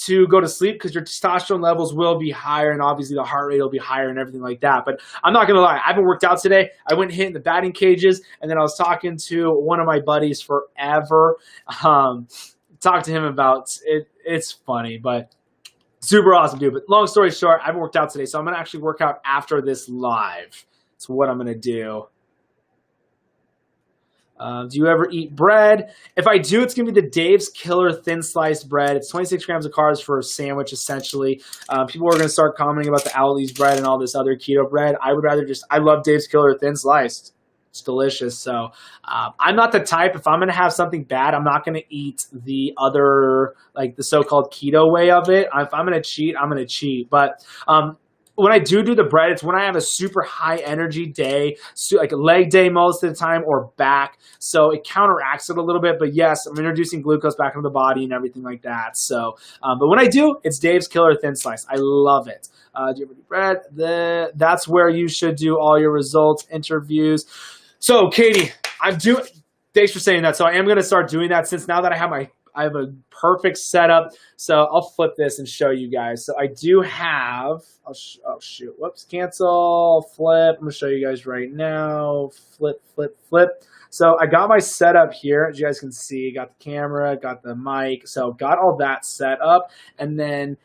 to go to sleep because your testosterone levels will be higher and obviously the heart rate will be higher and everything like that. But I'm not going to lie. I haven't worked out today. I went and hit in the batting cages and then I was talking to one of my buddies forever. Talked to him about it. It's funny, but super awesome, dude. But long story short, I haven't worked out today. So I'm going to actually work out after this live. That's what I'm going to do. Do you ever eat bread? If I do, it's going to be the Dave's Killer thin sliced bread. It's 26 grams of carbs for a sandwich, essentially. People are going to start commenting about the Owle's bread and all this other keto bread. I would rather I love Dave's Killer thin sliced. It's delicious. So I'm not the type, if I'm going to have something bad, I'm not going to eat the other, like the so-called keto way of it. If I'm going to cheat, I'm going to cheat. But when I do the bread, it's when I have a super high energy day, like a leg day most of the time, or back. So it counteracts it a little bit. But yes, I'm introducing glucose back into the body and everything like that. So, but when I do, it's Dave's Killer Thin Slice. I love it. Do you ever eat bread? That's where you should do all your results, interviews. So Katie, thanks for saying that. So I am going to start doing that, since now that I have a perfect setup. So I'll flip this and show you guys. So I do have, oh shoot, whoops, cancel, flip. I'm going to show you guys right now. Flip, flip, flip. So I got my setup here. As you guys can see, got the camera, got the mic. So got all that set up. And then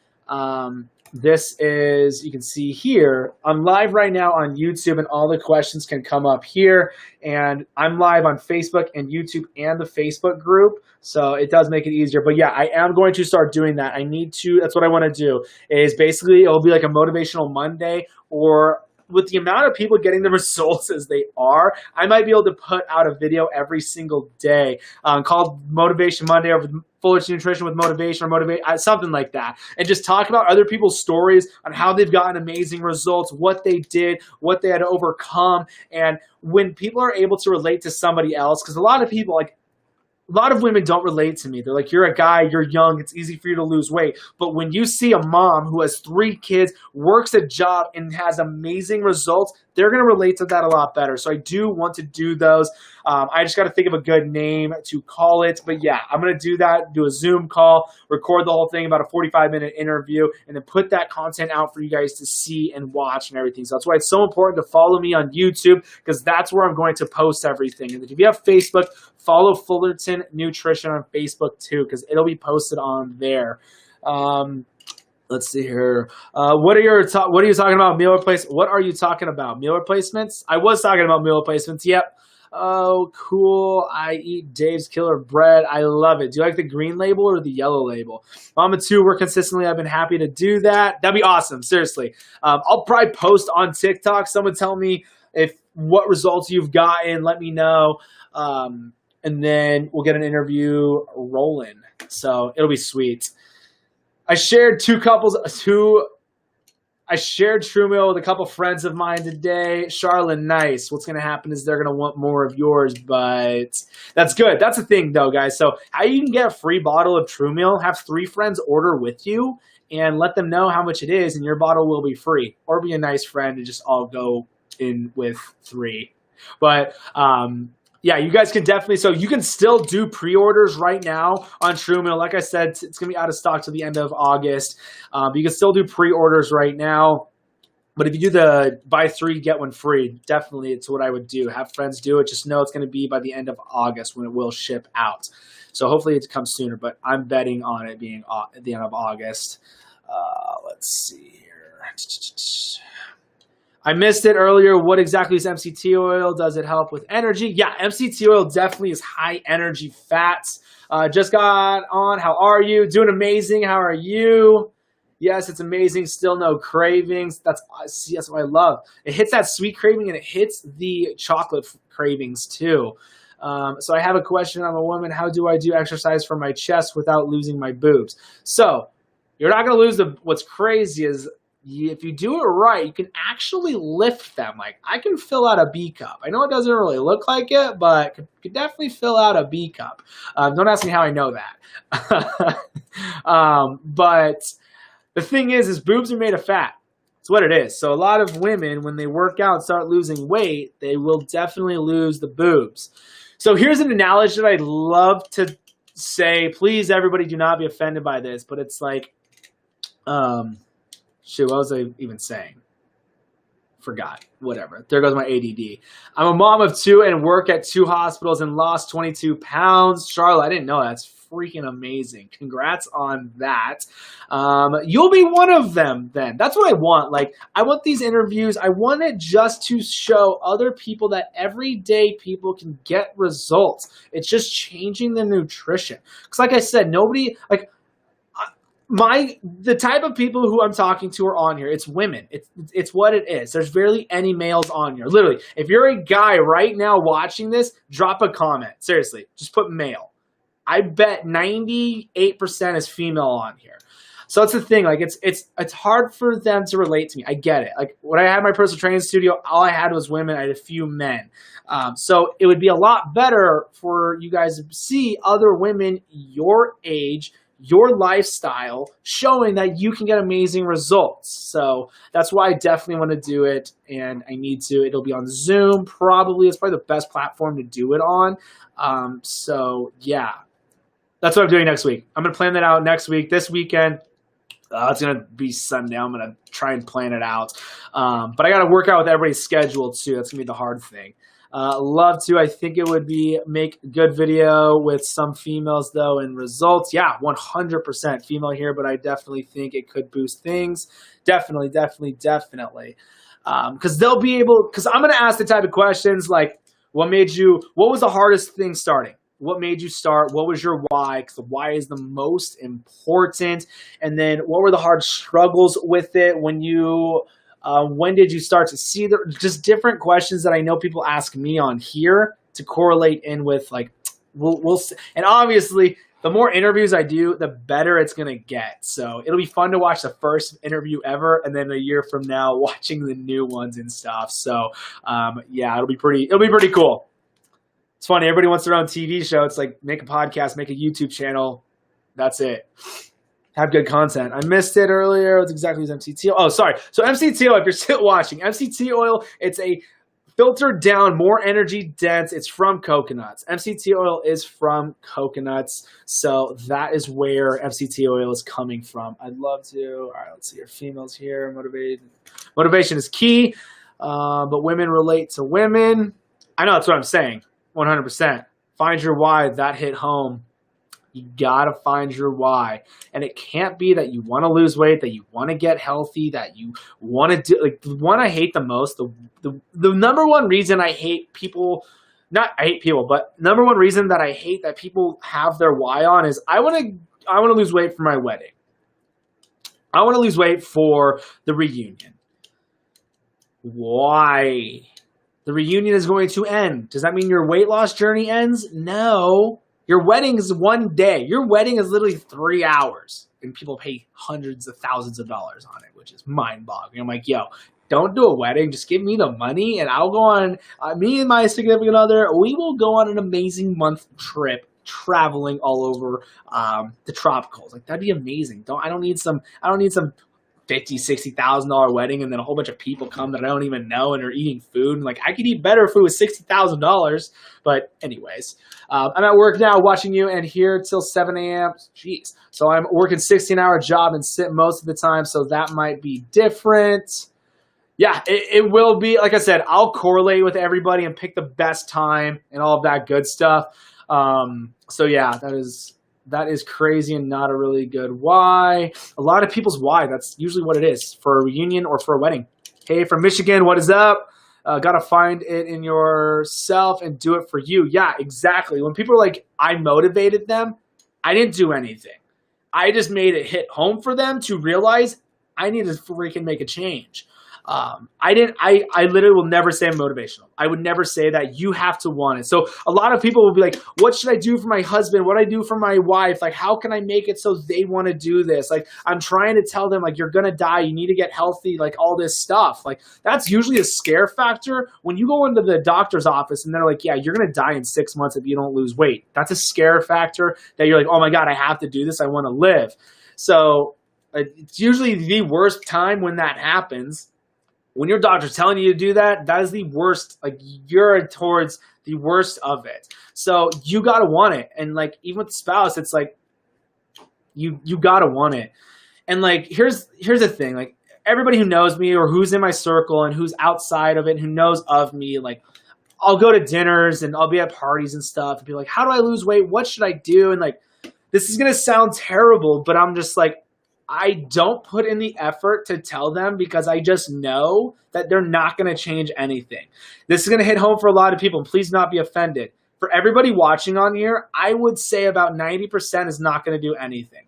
this is, you can see here, I'm live right now on YouTube, and all the questions can come up here. And I'm live on Facebook and YouTube and the Facebook group. So it does make it easier. But yeah, I am going to start doing that. That's what I want to do, is basically it'll be like a motivational Monday, or with the amount of people getting the results as they are, I might be able to put out a video every single day called Motivation Monday, or Fullerton Nutrition with Motivation, or something like that. And just talk about other people's stories on how they've gotten amazing results, what they did, what they had to overcome. And when people are able to relate to somebody else, because a lot of women don't relate to me. They're like, you're a guy, you're young, it's easy for you to lose weight. But when you see a mom who has 3 kids, works a job, and has amazing results, they're going to relate to that a lot better. So I do want to do those. I just got to think of a good name to call it. But yeah, I'm going to do that, do a Zoom call, record the whole thing, about a 45-minute interview, and then put that content out for you guys to see and watch and everything. So that's why it's so important to follow me on YouTube, because that's where I'm going to post everything. And if you have Facebook, follow Fullerton Nutrition on Facebook too, because it'll be posted on there. Let's see here. What are you talking about? Meal replacements? What are you talking about? Meal replacements? I was talking about meal replacements. Yep. Oh, cool. I eat Dave's Killer bread. I love it. Do you like the green label or the yellow label? Mama 2, work consistently. I've been happy to do that. That'd be awesome. Seriously. I'll probably post on TikTok. Someone tell me what results you've gotten. Let me know. And then we'll get an interview rolling. So it'll be sweet. I shared I shared True Meal with a couple friends of mine today. Charlotte, nice. What's going to happen is they're going to want more of yours, but that's good. That's the thing, though, guys. So how you can get a free bottle of True Meal, have 3 friends order with you, and let them know how much it is, and your bottle will be free. Or be a nice friend and just all go in with 3. But yeah, you guys can definitely, so you can still do pre-orders right now on True Meal. Like I said, it's going to be out of stock till the end of August. But you can still do pre-orders right now. But if you do the buy 3, get 1 free, definitely it's what I would do. Have friends do it. Just know it's going to be by the end of August when it will ship out. So hopefully it comes sooner, but I'm betting on it being at the end of August. Let's see here. I missed it earlier. What exactly is MCT oil? Does it help with energy? Yeah, MCT oil definitely is high energy fats. Just got on. How are you? Doing amazing. How are you? Yes, it's amazing. Still no cravings. That's what I love. It hits that sweet craving, and it hits the chocolate cravings too. So I have a question. I'm a woman. How do I do exercise for my chest without losing my boobs? So you're not going to lose what's crazy is, if you do it right, you can actually lift them. Like, I can fill out a B cup. I know it doesn't really look like it, but you could definitely fill out a B cup. Don't ask me how I know that. But the thing is boobs are made of fat. It's what it is. So a lot of women, when they work out and start losing weight, they will definitely lose the boobs. So here's an analogy that I love to say. Please, everybody, do not be offended by this, but it's like, shoot, what was I even saying? Forgot. Whatever. There goes my ADD. I'm a mom of 2 and work at 2 hospitals and lost 22 pounds. Charlotte, I didn't know that's freaking amazing. Congrats on that. You'll be one of them then. That's what I want. Like, I want these interviews. I want it just to show other people that everyday people can get results. It's just changing the nutrition. Because like I said, nobody, like, the type of people who I'm talking to are on here. It's women. It's what it is. There's barely any males on here. Literally, if you're a guy right now watching this, drop a comment. Seriously, just put male. I bet 98% is female on here. So it's the thing. Like it's hard for them to relate to me. I get it. Like when I had my personal training studio, all I had was women. I had a few men. So it would be a lot better for you guys to see other women your age, your lifestyle, showing that you can get amazing results. So that's why I definitely want to do it, and I need to. It'll be on Zoom, probably. It's probably the best platform to do it on. So yeah, that's what I'm doing next week. I'm going to plan that out next week. This weekend, it's going to be Sunday. I'm going to try and plan it out. But I got to work out with everybody's schedule too. That's going to be the hard thing. Love to. I think it would make a good video with some females though and results. Yeah, 100% female here, but I definitely think it could boost things. Definitely. Because they'll be able, because I'm going to ask the type of questions like, what was the hardest thing starting? What made you start? What was your why? Because the why is the most important. And then what were the hard struggles with it when did you start to see just different questions that I know people ask me on here to correlate in with like, we'll see. And obviously the more interviews I do, the better it's going to get. So it'll be fun to watch the first interview ever. And then a year from now, watching the new ones and stuff. So yeah, it'll be pretty cool. It's funny. Everybody wants their own TV show. It's like, make a podcast, make a YouTube channel. That's it. Have good content. I missed it earlier. It's exactly as MCT oil. Oh, sorry. So MCT oil, if you're still watching, MCT oil, it's a filtered down, more energy dense. It's from coconuts. MCT oil is from coconuts. So that is where MCT oil is coming from. I'd love to. All right, let's see your females here. Motivation is key, but women relate to women. I know that's what I'm saying. 100%. Find your why. That hit home. You gotta find your why, and it can't be that you want to lose weight, that you want to get healthy, that you want to do. Like the one I hate the most, the number one reason I hate people, but number one reason that I hate that people have their why on is I want to lose weight for my wedding. I want to lose weight for the reunion. Why? The reunion is going to end. Does that mean your weight loss journey ends? No. Your wedding is one day. Your wedding is literally 3 hours. And people pay hundreds of thousands of dollars on it, which is mind-boggling. I'm like, yo, don't do a wedding. Just give me the money, and I'll go on, me and my significant other, we will go on an amazing month trip traveling all over the tropicals. Like, that'd be amazing. I don't need some $50,000-$60,000 wedding and then a whole bunch of people come that I don't even know and are eating food. And like, I could eat better food with $60,000. But anyways, I'm at work now watching you and here till 7 a.m. Jeez. So I'm working 16-hour job and sit most of the time. So that might be different. Yeah, it will be. Like I said, I'll correlate with everybody and pick the best time and all of that good stuff. So yeah, that is crazy and not a really good why. A lot of people's why, that's usually what it is for a reunion or for a wedding. Hey, from Michigan, what is up? Got to find it in yourself and do it for you. Yeah, exactly. When people are like, I motivated them, I didn't do anything. I just made it hit home for them to realize I need to freaking make a change. I literally will never say I'm motivational. I would never say that. You have to want it. So a lot of people will be like, what should I do for my husband? What do I do for my wife? Like, how can I make it so they want to do this? Like, I'm trying to tell them, like, you're going to die. You need to get healthy, like all this stuff. Like, that's usually a scare factor. When you go into the doctor's office and they're like, yeah, you're going to die in 6 months if you don't lose weight. That's a scare factor that you're like, oh my God, I have to do this. I want to live. So it's usually the worst time when that happens. When your doctor's telling you to do that, that is the worst. Like, you're towards the worst of it. So you got to want it. And like, even with the spouse, it's like, you got to want it. And like, here's the thing, like everybody who knows me or who's in my circle and who's outside of it, who knows of me, like I'll go to dinners and I'll be at parties and stuff and be like, how do I lose weight? What should I do? And like, this is going to sound terrible, but I'm just like, I don't put in the effort to tell them because I just know that they're not going to change anything. This is going to hit home for a lot of people. Please not be offended. For everybody watching on here, I would say about 90% is not going to do anything.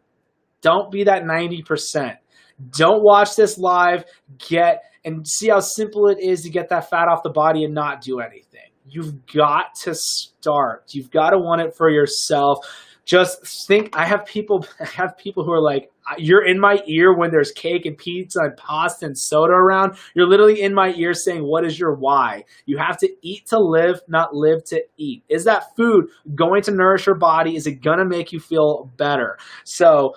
Don't be that 90%. Don't watch this live, and see how simple it is to get that fat off the body and not do anything. You've got to start. You've got to want it for yourself. Just think, I have people who are like, you're in my ear when there's cake and pizza and pasta and soda around. You're literally in my ear saying, what is your why? You have to eat to live, not live to eat. Is that food going to nourish your body? Is it going to make you feel better? So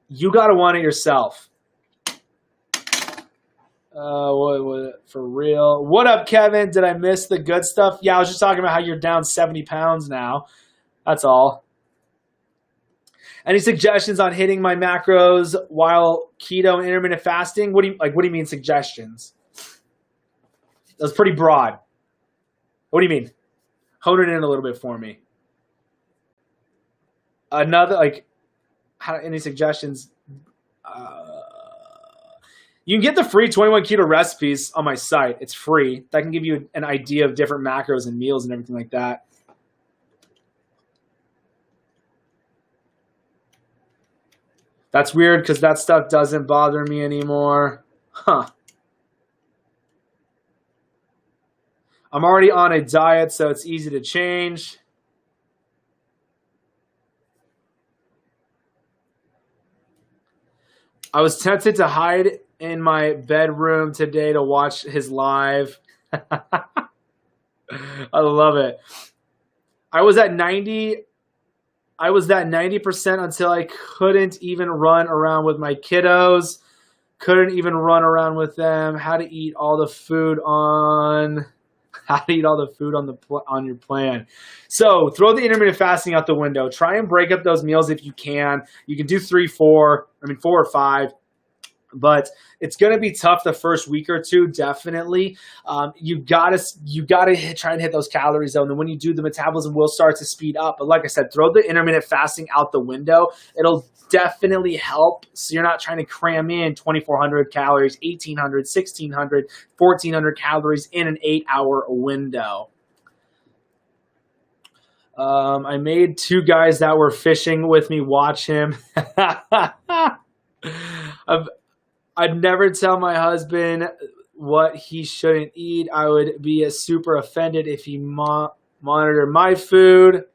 you got to want it yourself. For real. What up, Kevin? Did I miss the good stuff? Yeah, I was just talking about how you're down 70 pounds now. That's all. Any suggestions on hitting my macros while keto and intermittent fasting? What do you mean suggestions? That's pretty broad. What do you mean? Hone it in a little bit for me. Any suggestions? You can get the free 21 keto recipes on my site. It's free. That can give you an idea of different macros and meals and everything like that. That's weird because that stuff doesn't bother me anymore. Huh. I'm already on a diet, so it's easy to change. I was tempted to hide in my bedroom today to watch his live. I love it. I was at 90% until I couldn't even run around with my kiddos. Couldn't even run around with them. How to eat all the food on your plan. So throw the intermittent fasting out the window. Try and break up those meals if you can. You can do 4 or 5. But it's going to be tough the first week or two, definitely. You gotta try and hit those calories though, and then when you do, the metabolism will start to speed up. But like I said, throw the intermittent fasting out the window. It'll definitely help, so you're not trying to cram in 2,400 calories, 1,800, 1,600, 1,400 calories in an 8-hour window. I made 2 guys that were fishing with me watch him. I'd never tell my husband what he shouldn't eat. I would be super offended if he monitored my food.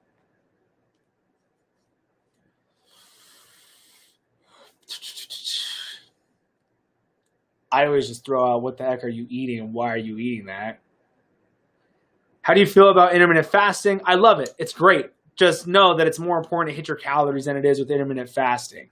I always just throw out, what the heck are you eating and why are you eating that? How do you feel about intermittent fasting? I love it. It's great. Just know that it's more important to hit your calories than it is with intermittent fasting.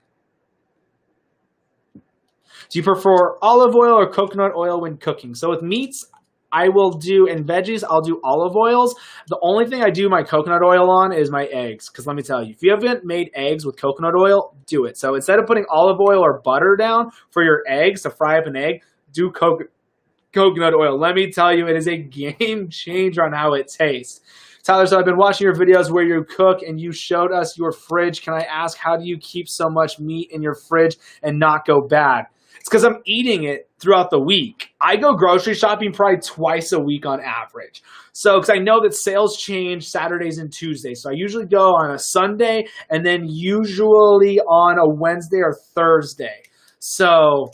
Do you prefer olive oil or coconut oil when cooking? So with meats, I will do, and veggies, I'll do olive oils. The only thing I do my coconut oil on is my eggs. Because let me tell you, if you haven't made eggs with coconut oil, do it. So instead of putting olive oil or butter down for your eggs to fry up an egg, do coconut oil. Let me tell you, it is a game changer on how it tastes. Tyler, so I've been watching your videos where you cook and you showed us your fridge. Can I ask, how do you keep so much meat in your fridge and not go bad? It's because I'm eating it throughout the week. I go grocery shopping probably twice a week on average. So, because I know that sales change Saturdays and Tuesdays. So I usually go on a Sunday and then usually on a Wednesday or Thursday. So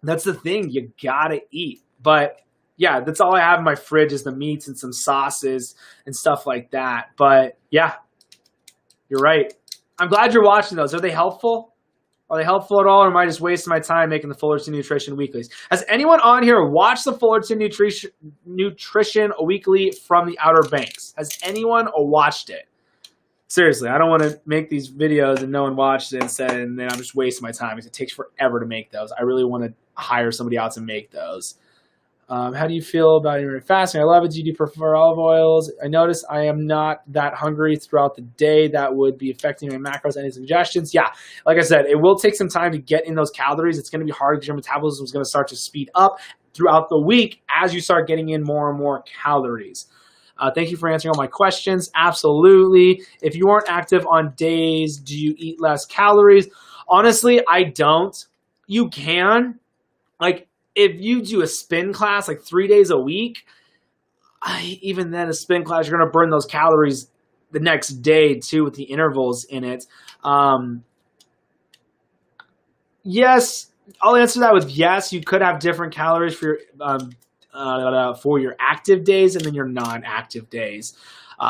that's the thing. You gotta eat. But yeah, that's all I have in my fridge is the meats and some sauces and stuff like that. But yeah, you're right. I'm glad you're watching those. Are they helpful? Are they helpful at all, or am I just wasting my time making the Fullerton Nutrition Weeklies? Has anyone on here watched the Fullerton Nutrition Weekly from the Outer Banks? Has anyone watched it? Seriously, I don't want to make these videos and no one watched it and then I'm just wasting my time because it takes forever to make those. I really want to hire somebody out to make those. How do you feel about intermittent fasting? I love it. Do you prefer olive oils? I notice I am not that hungry throughout the day. That would be affecting my macros. Any suggestions? Yeah, like I said, it will take some time to get in those calories. It's going to be hard because your metabolism is going to start to speed up throughout the week as you start getting in more and more calories. Thank you for answering all my questions. Absolutely. If you aren't active on days, do you eat less calories? Honestly, I don't. You can. Like, if you do a spin class like 3 days a week, even then a spin class, you're going to burn those calories the next day too with the intervals in it. Yes, I'll answer that with yes. You could have different calories for your active days and then your non-active days.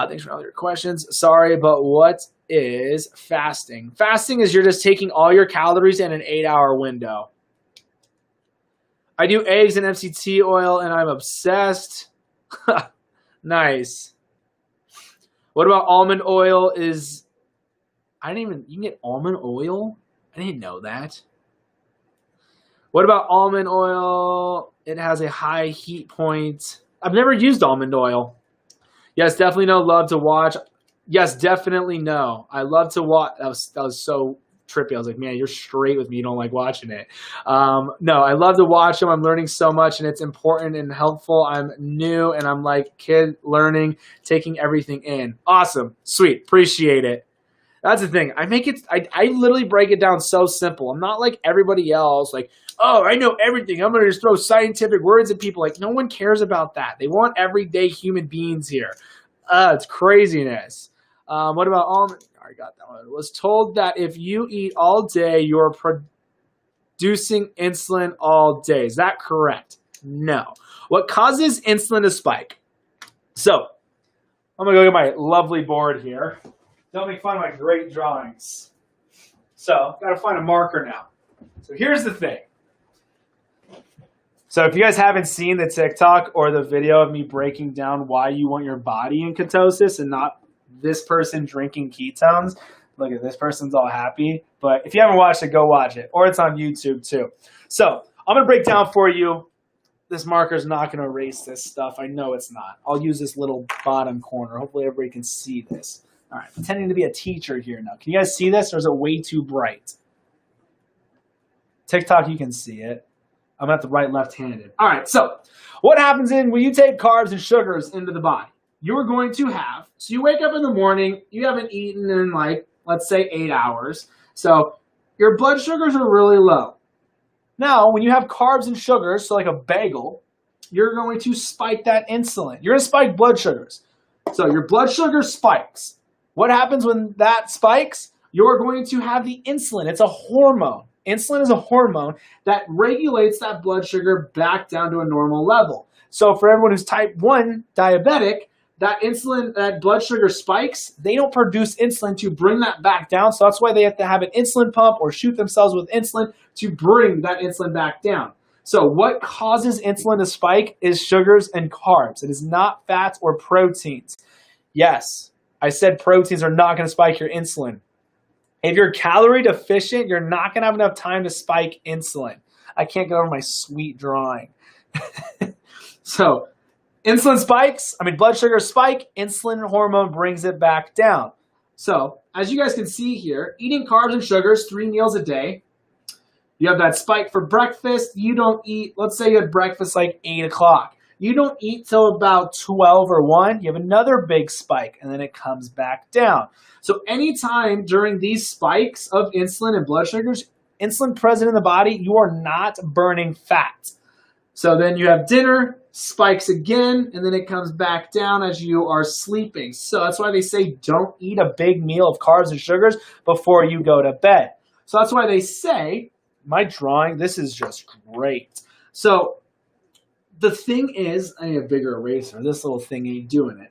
Thanks for all your questions. Sorry, but what is fasting? Fasting is you're just taking all your calories in an 8-hour window. I do eggs and MCT oil, and I'm obsessed. Nice. What about almond oil? You can get almond oil? I didn't know that. What about almond oil? It has a high heat point. I've never used almond oil. Yes, definitely no. Love to watch. Yes, definitely no. I love to watch. That was so trippy. I was like, man, you're straight with me. You don't like watching it. No, I love to watch them. I'm learning so much, and it's important and helpful. I'm new, and I'm like kid learning, taking everything in. Awesome. Sweet. Appreciate it. That's the thing. I literally break it down so simple. I'm not like everybody else, like, oh, I know everything. I'm going to just throw scientific words at people. Like, no one cares about that. They want everyday human beings here. It's craziness. What about almond? I got that one. I was told that if you eat all day, you're producing insulin all day. Is that correct? No. What causes insulin to spike? So, I'm going to go get my lovely board here. Don't make fun of my great drawings. So, got to find a marker now. So, here's the thing. So, if you guys haven't seen the TikTok or the video of me breaking down why you want your body in ketosis and not this person drinking ketones, look at this person's all happy. But if you haven't watched it, go watch it. Or it's on YouTube too. So, I'm going to break down for you. This marker's not going to erase this stuff. I know it's not. I'll use this little bottom corner. Hopefully, everybody can see this. All right, pretending to be a teacher here now. Can you guys see this, or is it way too bright? TikTok, you can see it. I'm going to have to write left-handed. All right, so what happens when you take carbs and sugars into the body? You're going to have, so you wake up in the morning, you haven't eaten in like, let's say 8 hours. So your blood sugars are really low. Now, when you have carbs and sugars, so like a bagel, you're going to spike that insulin. You're going to spike blood sugars. So your blood sugar spikes. What happens when that spikes? You're going to have the insulin. It's a hormone. Insulin is a hormone that regulates that blood sugar back down to a normal level. So for everyone who's type 1 diabetic, that blood sugar spikes, they don't produce insulin to bring that back down. So that's why they have to have an insulin pump or shoot themselves with insulin to bring that insulin back down. So what causes insulin to spike is sugars and carbs. It is not fats or proteins. Yes, I said proteins are not going to spike your insulin. If you're calorie deficient, you're not going to have enough time to spike insulin. I can't get over my sweet drawing. So blood sugar spike, insulin hormone brings it back down. So as you guys can see here, eating carbs and sugars 3 meals a day. You have that spike for breakfast. You don't eat, let's say you had breakfast like 8 o'clock. You don't eat till about 12 or 1. You have another big spike, and then it comes back down. So anytime during these spikes of insulin and blood sugars, insulin present in the body, you are not burning fat. So then you have dinner, spikes again, and then it comes back down as you are sleeping. So that's why they say don't eat a big meal of carbs and sugars before you go to bed. So that's why they say, my drawing, this is just great. So the thing is, I need a bigger eraser. This little thing ain't doing it.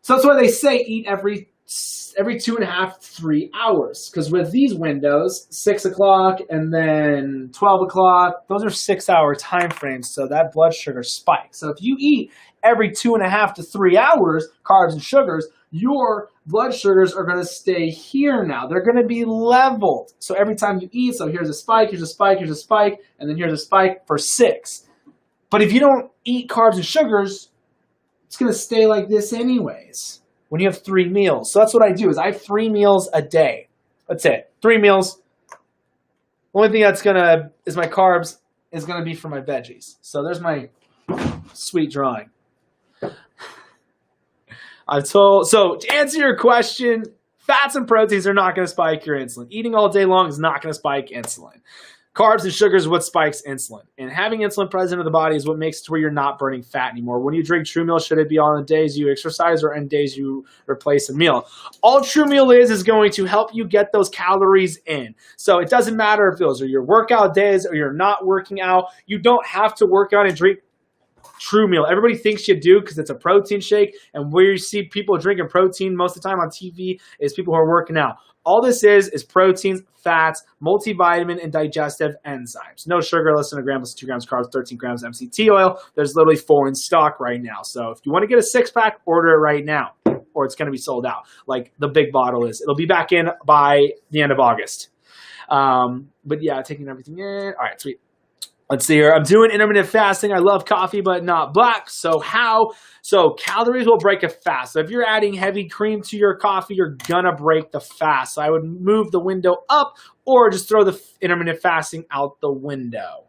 So that's why they say eat every 2.5 to 3 hours. Because with these windows, 6 o'clock and then 12 o'clock, those are 6-hour time frames. So that blood sugar spikes. So if you eat every 2.5 to 3 hours, carbs and sugars, your blood sugars are going to stay here now. They're going to be leveled. So every time you eat, so here's a spike, here's a spike, here's a spike, and then here's a spike for 6. But if you don't eat carbs and sugars, it's going to stay like this anyways when you have 3 meals. So that's what I do is I have 3 meals a day. That's it. 3 meals. The only thing that's going to, is my carbs, is going to be for my veggies. So there's my sweet drawing. So to answer your question, fats and proteins are not going to spike your insulin. Eating all day long is not going to spike insulin. Carbs and sugars is what spikes insulin. And having insulin present in the body is what makes it to where you're not burning fat anymore. When you drink True Meal, should it be on the days you exercise or on days you replace a meal? All True Meal is going to help you get those calories in. So it doesn't matter if those are your workout days or you're not working out. You don't have to work out and drink True Meal. Everybody thinks you do because it's a protein shake, and where you see people drinking protein most of the time on TV is people who are working out. All this is proteins, fats, multivitamin, and digestive enzymes. No sugar, less than a gram, less than 2 grams carbs, 13 grams MCT oil. There's literally 4 in stock right now. So if you want to get a 6-pack, order it right now, or it's going to be sold out like the big bottle is. It'll be back in by the end of August. But yeah, taking everything in. All right, sweet. Let's see here. I'm doing intermittent fasting. I love coffee, but not black. So how? So calories will break a fast. So if you're adding heavy cream to your coffee, you're going to break the fast. So I would move the window up or just throw the intermittent fasting out the window.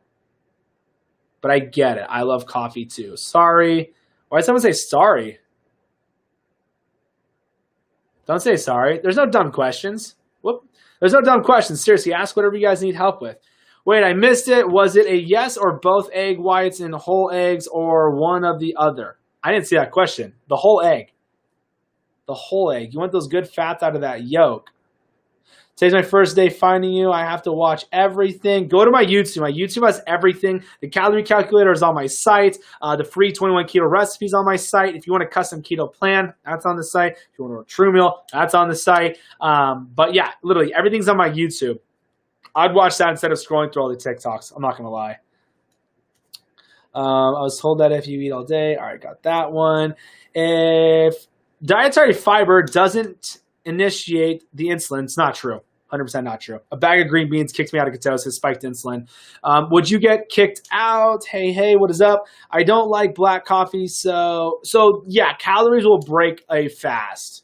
But I get it. I love coffee too. Sorry. Why did someone say sorry? Don't say sorry. There's no dumb questions. Whoop. There's no dumb questions. Seriously, ask whatever you guys need help with. Wait, I missed it. Was it a yes or both egg whites and whole eggs or one of the other? I didn't see that question. The whole egg. The whole egg. You want those good fats out of that yolk. Today's my first day finding you. I have to watch everything. Go to my YouTube. My YouTube has everything. The calorie calculator is on my site. The free 21 keto recipes on my site. If you want a custom keto plan, that's on the site. If you want a True Meal, that's on the site. But yeah, literally everything's on my YouTube. I'd watch that instead of scrolling through all the TikToks. I'm not going to lie. I was told that if you eat all day. All right, got that one. If dietary fiber doesn't initiate the insulin, it's not true. 100% not true. A bag of green beans kicked me out of ketosis, spiked insulin. Would you get kicked out? Hey, what is up? I don't like black coffee. So yeah, calories will break a fast.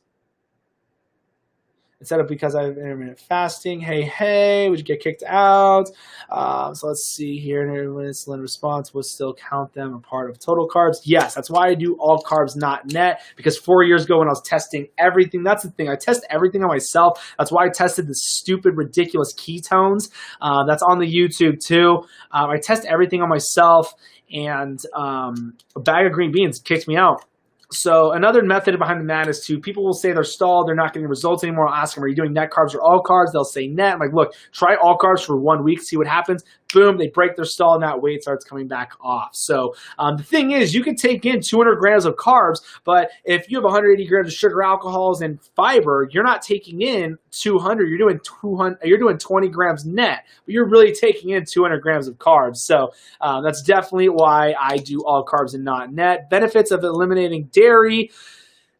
Instead of because I have intermittent fasting. Hey, would you get kicked out? So let's see here. Insulin response will still count them a part of total carbs. Yes, that's why I do all carbs, not net. Because 4 years ago when I was testing everything, that's the thing. I test everything on myself. That's why I tested the stupid, ridiculous ketones. That's on the YouTube too. I test everything on myself, and a bag of green beans kicked me out. So another method behind the mat is people will say they're stalled, they're not getting results anymore. I'll ask them, are you doing net carbs or all carbs? They'll say net. I'm like, look, try all carbs for 1 week, see what happens. Boom, they break their stall and that weight starts coming back off. So the thing is, you can take in 200 grams of carbs, but if you have 180 grams of sugar, alcohols, and fiber, you're not taking in 200. You're doing 200. You're doing 20 grams net, but you're really taking in 200 grams of carbs. So that's definitely why I do all carbs and not net. Benefits of eliminating dairy.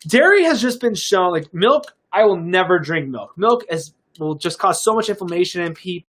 Dairy has just been shown, like milk, I will never drink milk. Milk will just cause so much inflammation in people.